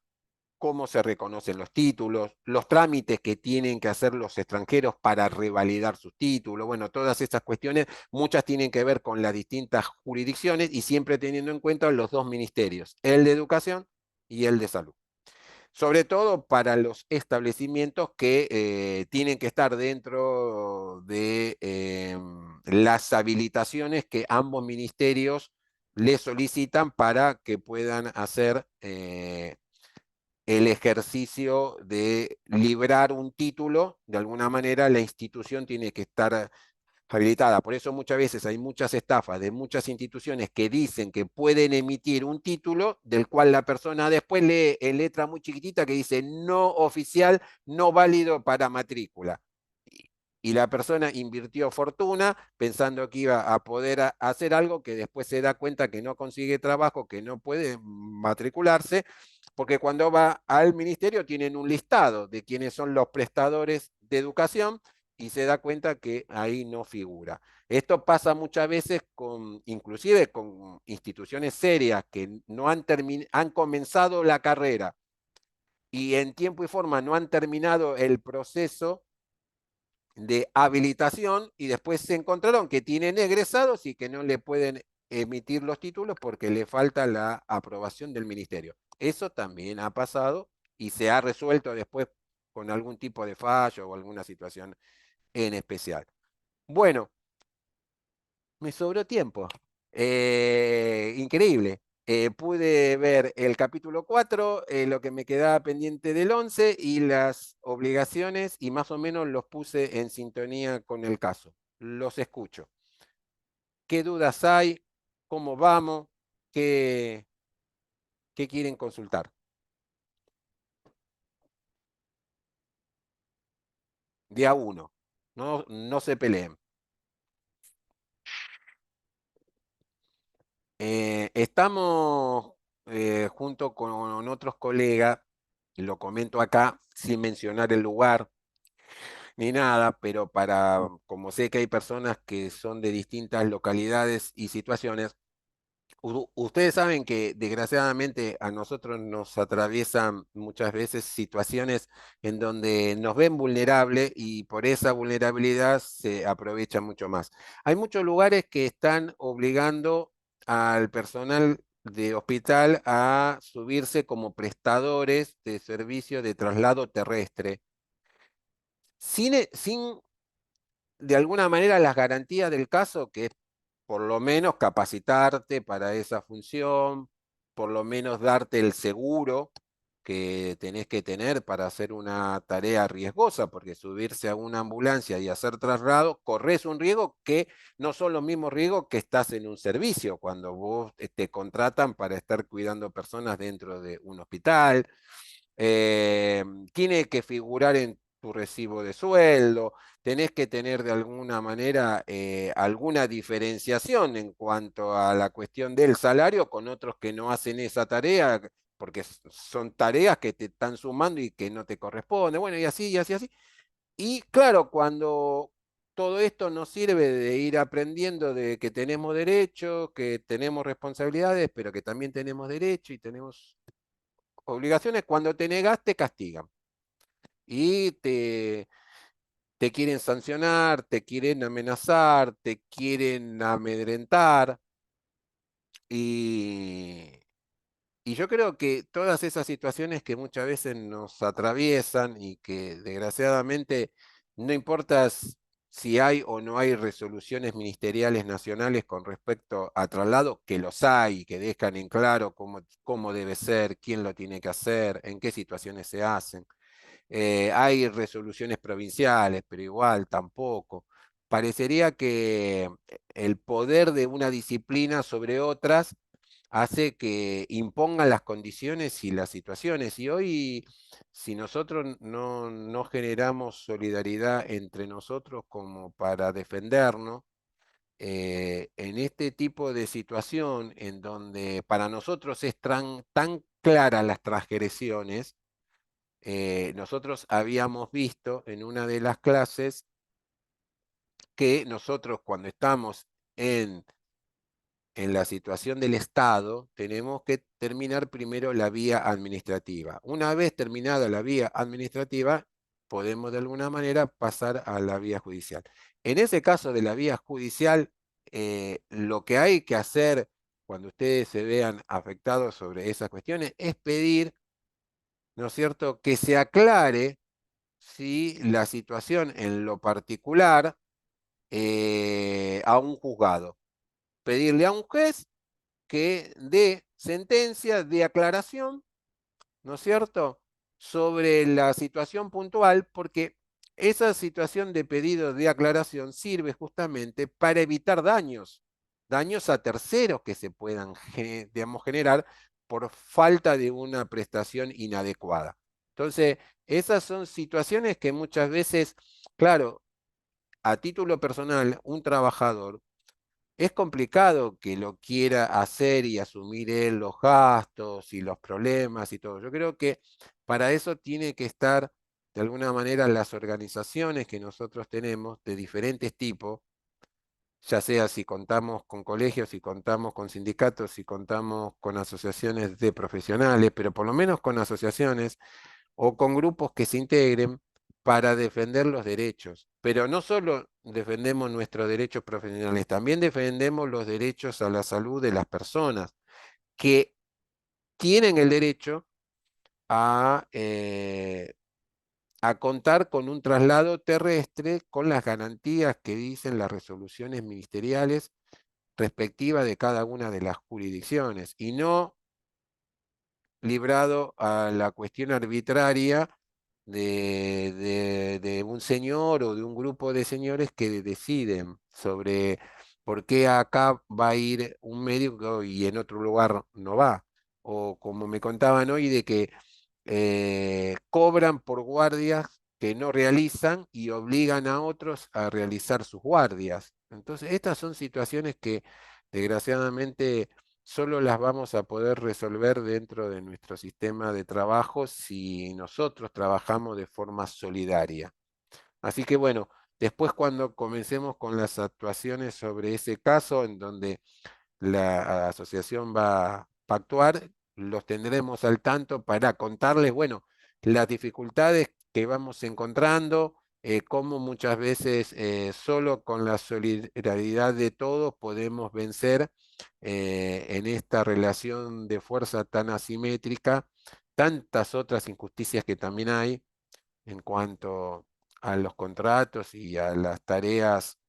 cómo se reconocen los títulos, los trámites que tienen que hacer los extranjeros para revalidar sus títulos. Bueno, todas estas cuestiones, muchas tienen que ver con las distintas jurisdicciones y siempre teniendo en cuenta los dos ministerios, el de Educación y el de Salud. Sobre todo para los establecimientos que tienen que estar dentro de las habilitaciones que ambos ministerios le solicitan para que puedan hacer el ejercicio de librar un título. De alguna manera la institución tiene que estar habilitada. Por eso muchas veces hay muchas estafas de muchas instituciones que dicen que pueden emitir un título del cual la persona después lee en letra muy chiquitita que dice no oficial, no válido para matrícula. Y la persona invirtió fortuna pensando que iba a poder hacer algo que después se da cuenta que no consigue trabajo, que no puede matricularse, porque cuando va al ministerio tienen un listado de quiénes son los prestadores de educación y se da cuenta que ahí no figura. Esto pasa muchas veces inclusive con instituciones serias que no han comenzado la carrera y en tiempo y forma no han terminado el proceso de habilitación y después se encontraron que tienen egresados y que no le pueden emitir los títulos porque le falta la aprobación del ministerio. Eso también ha pasado y se ha resuelto después con algún tipo de fallo o alguna situación en especial. Bueno, me sobró tiempo. Increíble. Pude ver el capítulo 4, lo que me quedaba pendiente del 11 y las obligaciones y más o menos los puse en sintonía con el caso. Los escucho. ¿Qué dudas hay? ¿Cómo vamos? ¿Qué, qué quieren consultar? Día 1. No, no se peleen. Estamos junto con otros colegas, y lo comento acá sin mencionar el lugar ni nada, pero como sé que hay personas que son de distintas localidades y situaciones, ustedes saben que desgraciadamente a nosotros nos atraviesan muchas veces situaciones en donde nos ven vulnerables y por esa vulnerabilidad se aprovecha mucho más. Hay muchos lugares que están obligando al personal de hospital a subirse como prestadores de servicio de traslado terrestre, sin de alguna manera las garantías del caso, que es por lo menos capacitarte para esa función, por lo menos darte el seguro que tenés que tener para hacer una tarea riesgosa, porque subirse a una ambulancia y hacer traslado, corres un riesgo que no son los mismos riesgos que estás en un servicio, cuando vos te contratan para estar cuidando personas dentro de un hospital. eh, Tiene que figurar en tu recibo de sueldo, tenés que tener de alguna manera alguna diferenciación en cuanto a la cuestión del salario con otros que no hacen esa tarea, porque son tareas que te están sumando y que no te corresponden, bueno, y así, y así, así. Y claro, cuando todo esto nos sirve de ir aprendiendo de que tenemos derechos, que tenemos responsabilidades, pero que también tenemos derechos y tenemos obligaciones, cuando te negas te castigan y te quieren sancionar, te quieren amenazar, te quieren amedrentar y, y yo creo que todas esas situaciones que muchas veces nos atraviesan y que desgraciadamente no importa si hay o no hay resoluciones ministeriales nacionales con respecto a traslado, que los hay, que dejan en claro cómo debe ser, quién lo tiene que hacer, en qué situaciones se hacen. Hay resoluciones provinciales, pero igual tampoco. Parecería que el poder de una disciplina sobre otras hace que impongan las condiciones y las situaciones. Y hoy, si nosotros no generamos solidaridad entre nosotros como para defendernos, en este tipo de situación en donde para nosotros es tan claras las transgresiones, nosotros habíamos visto en una de las clases que nosotros cuando estamos en la situación del Estado, tenemos que terminar primero la vía administrativa. Una vez terminada la vía administrativa, podemos de alguna manera pasar a la vía judicial. En ese caso de la vía judicial, lo que hay que hacer cuando ustedes se vean afectados sobre esas cuestiones es pedir, ¿no es cierto?, que se aclare si la situación en lo particular a un juzgado. Pedirle a un juez que dé sentencia de aclaración, ¿no es cierto?, sobre la situación puntual, porque esa situación de pedido de aclaración sirve justamente para evitar daños a terceros que se puedan, digamos, generar por falta de una prestación inadecuada. Entonces, esas son situaciones que muchas veces, claro, a título personal, un trabajador es complicado que lo quiera hacer y asumir él los gastos y los problemas y todo. Yo creo que para eso tiene que estar, de alguna manera, las organizaciones que nosotros tenemos de diferentes tipos, ya sea si contamos con colegios, si contamos con sindicatos, si contamos con asociaciones de profesionales, pero por lo menos con asociaciones o con grupos que se integren para defender los derechos. Pero no solo defendemos nuestros derechos profesionales, también defendemos los derechos a la salud de las personas que tienen el derecho a contar con un traslado terrestre con las garantías que dicen las resoluciones ministeriales respectivas de cada una de las jurisdicciones y no librado a la cuestión arbitraria de un señor o de un grupo de señores que deciden sobre por qué acá va a ir un médico y en otro lugar no va. O como me contaban hoy, de que cobran por guardias que no realizan y obligan a otros a realizar sus guardias. Entonces, estas son situaciones que desgraciadamente solo las vamos a poder resolver dentro de nuestro sistema de trabajo si nosotros trabajamos de forma solidaria. Así que bueno, después cuando comencemos con las actuaciones sobre ese caso en donde la asociación va a actuar, los tendremos al tanto para contarles, bueno, las dificultades que vamos encontrando, cómo muchas veces solo con la solidaridad de todos podemos vencer en esta relación de fuerza tan asimétrica, tantas otras injusticias que también hay en cuanto a los contratos y a las tareas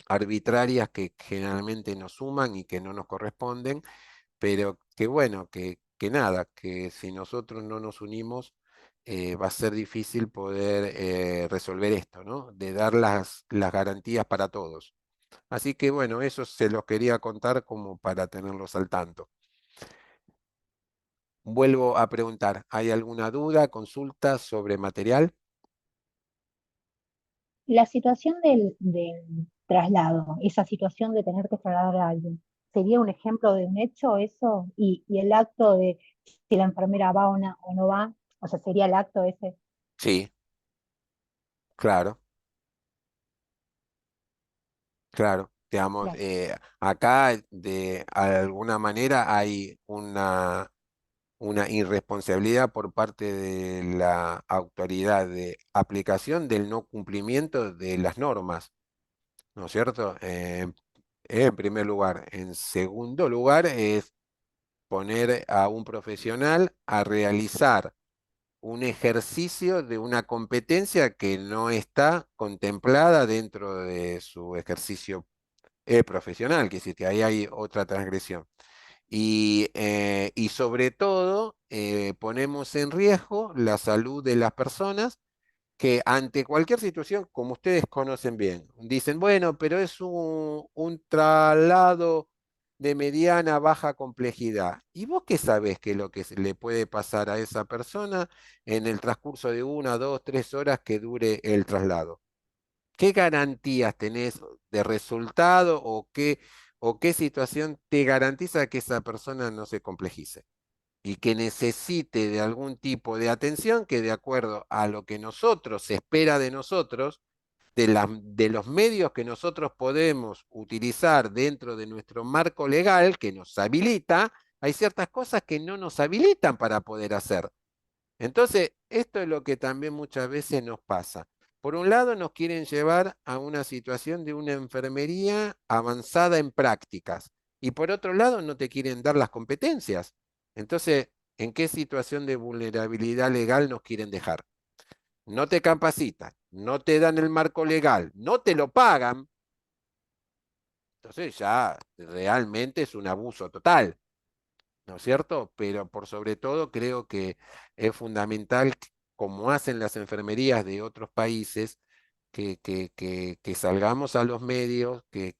arbitrarias que generalmente nos suman y que no nos corresponden, pero que bueno, que nada, que si nosotros no nos unimos, va a ser difícil poder resolver esto, ¿no? De dar las garantías para todos. Así que bueno, eso se los quería contar como para tenerlos al tanto. Vuelvo a preguntar, ¿hay alguna duda, consulta sobre material? La situación del traslado, esa situación de tener que trasladar a alguien, ¿sería un ejemplo de un hecho eso? Y el acto de si la enfermera va o no va, o sea, sería el acto ese. Sí, claro, claro. Digamos, Claro. acá de alguna manera hay una irresponsabilidad por parte de la autoridad de aplicación del no cumplimiento de las normas, ¿no es cierto? En primer lugar. En segundo lugar, es poner a un profesional a realizar un ejercicio de una competencia que no está contemplada dentro de su ejercicio profesional, que es decir, que ahí hay otra transgresión. Y sobre todo, ponemos en riesgo la salud de las personas que ante cualquier situación, como ustedes conocen bien, dicen, bueno, pero es un traslado de mediana, baja complejidad. ¿Y vos qué sabés que lo que le puede pasar a esa persona en el transcurso de 1, 2, 3 horas que dure el traslado? ¿Qué garantías tenés de resultado o qué situación te garantiza que esa persona no se complejice y que necesite de algún tipo de atención que de acuerdo a lo que nosotros se espera de nosotros, de los medios que nosotros podemos utilizar dentro de nuestro marco legal que nos habilita, hay ciertas cosas que no nos habilitan para poder hacer? Entonces, esto es lo que también muchas veces nos pasa. Por un lado, nos quieren llevar a una situación de una enfermería avanzada en prácticas y por otro lado, no te quieren dar las competencias. Entonces, ¿en qué situación de vulnerabilidad legal nos quieren dejar? No te capacitan, no te dan el marco legal, no te lo pagan. entonces ya realmente es un abuso total, ¿no es cierto? Pero por sobre todo creo que es fundamental, como hacen las enfermerías de otros países, que salgamos a los medios, que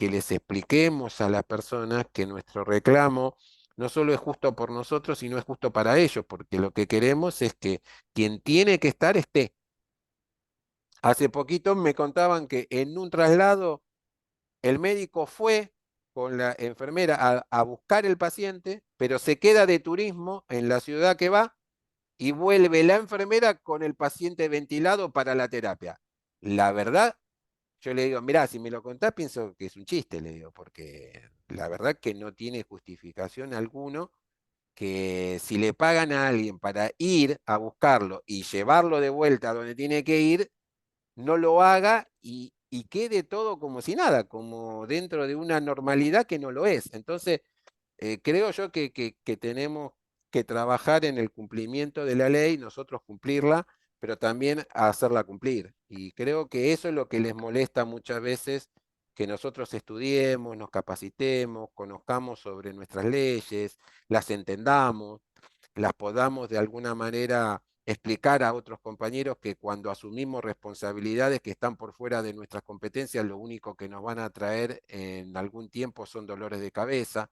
les expliquemos a las personas que nuestro reclamo no solo es justo por nosotros, sino es justo para ellos, porque lo que queremos es que quien tiene que estar esté. Hace poquito me contaban que en un traslado el médico fue con la enfermera a buscar el paciente, pero se queda de turismo en la ciudad que va y vuelve la enfermera con el paciente ventilado para la terapia. La verdad, yo le digo, mirá, si me lo contás, pienso que es un chiste, le digo, porque la verdad que no tiene justificación alguno que si le pagan a alguien para ir a buscarlo y llevarlo de vuelta a donde tiene que ir, no lo haga y quede todo como si nada, como dentro de una normalidad que no lo es. Entonces, creo yo que tenemos que trabajar en el cumplimiento de la ley, nosotros cumplirla, pero también hacerla cumplir. Y creo que eso es lo que les molesta muchas veces, que nosotros estudiemos, nos capacitemos, conozcamos sobre nuestras leyes, las entendamos, las podamos de alguna manera explicar a otros compañeros que cuando asumimos responsabilidades que están por fuera de nuestras competencias, lo único que nos van a traer en algún tiempo son dolores de cabeza,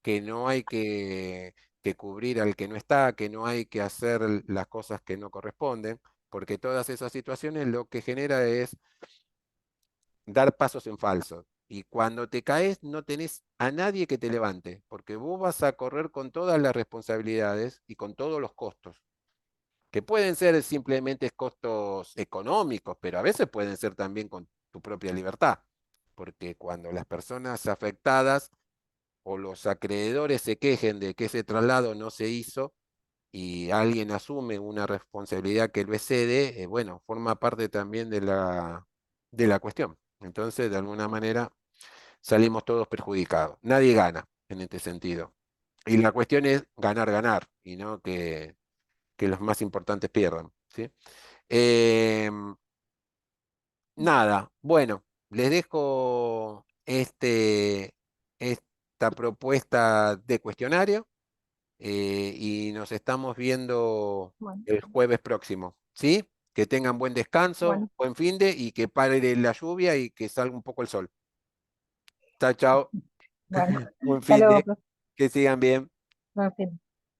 que no hay que cubrir al que no está, que no hay que hacer las cosas que no corresponden, porque todas esas situaciones lo que genera es dar pasos en falso. Y cuando te caes no tenés a nadie que te levante, porque vos vas a correr con todas las responsabilidades y con todos los costos, que pueden ser simplemente costos económicos, pero a veces pueden ser también con tu propia libertad, porque cuando las personas afectadas o los acreedores se quejen de que ese traslado no se hizo y alguien asume una responsabilidad que lo excede, bueno, forma parte también de la cuestión. Entonces, de alguna manera, salimos todos perjudicados. Nadie gana en este sentido. Y la cuestión es ganar, ganar, y no que los más importantes pierdan, ¿sí? Nada, bueno, les dejo esta propuesta de cuestionario y nos estamos viendo Bueno, el jueves próximo, ¿sí? Que tengan buen descanso, bueno, buen finde y que pare la lluvia y que salga un poco el sol. Chao, chao. bueno. Buen Hasta luego, finde, profe. que sigan bien. Buen fin.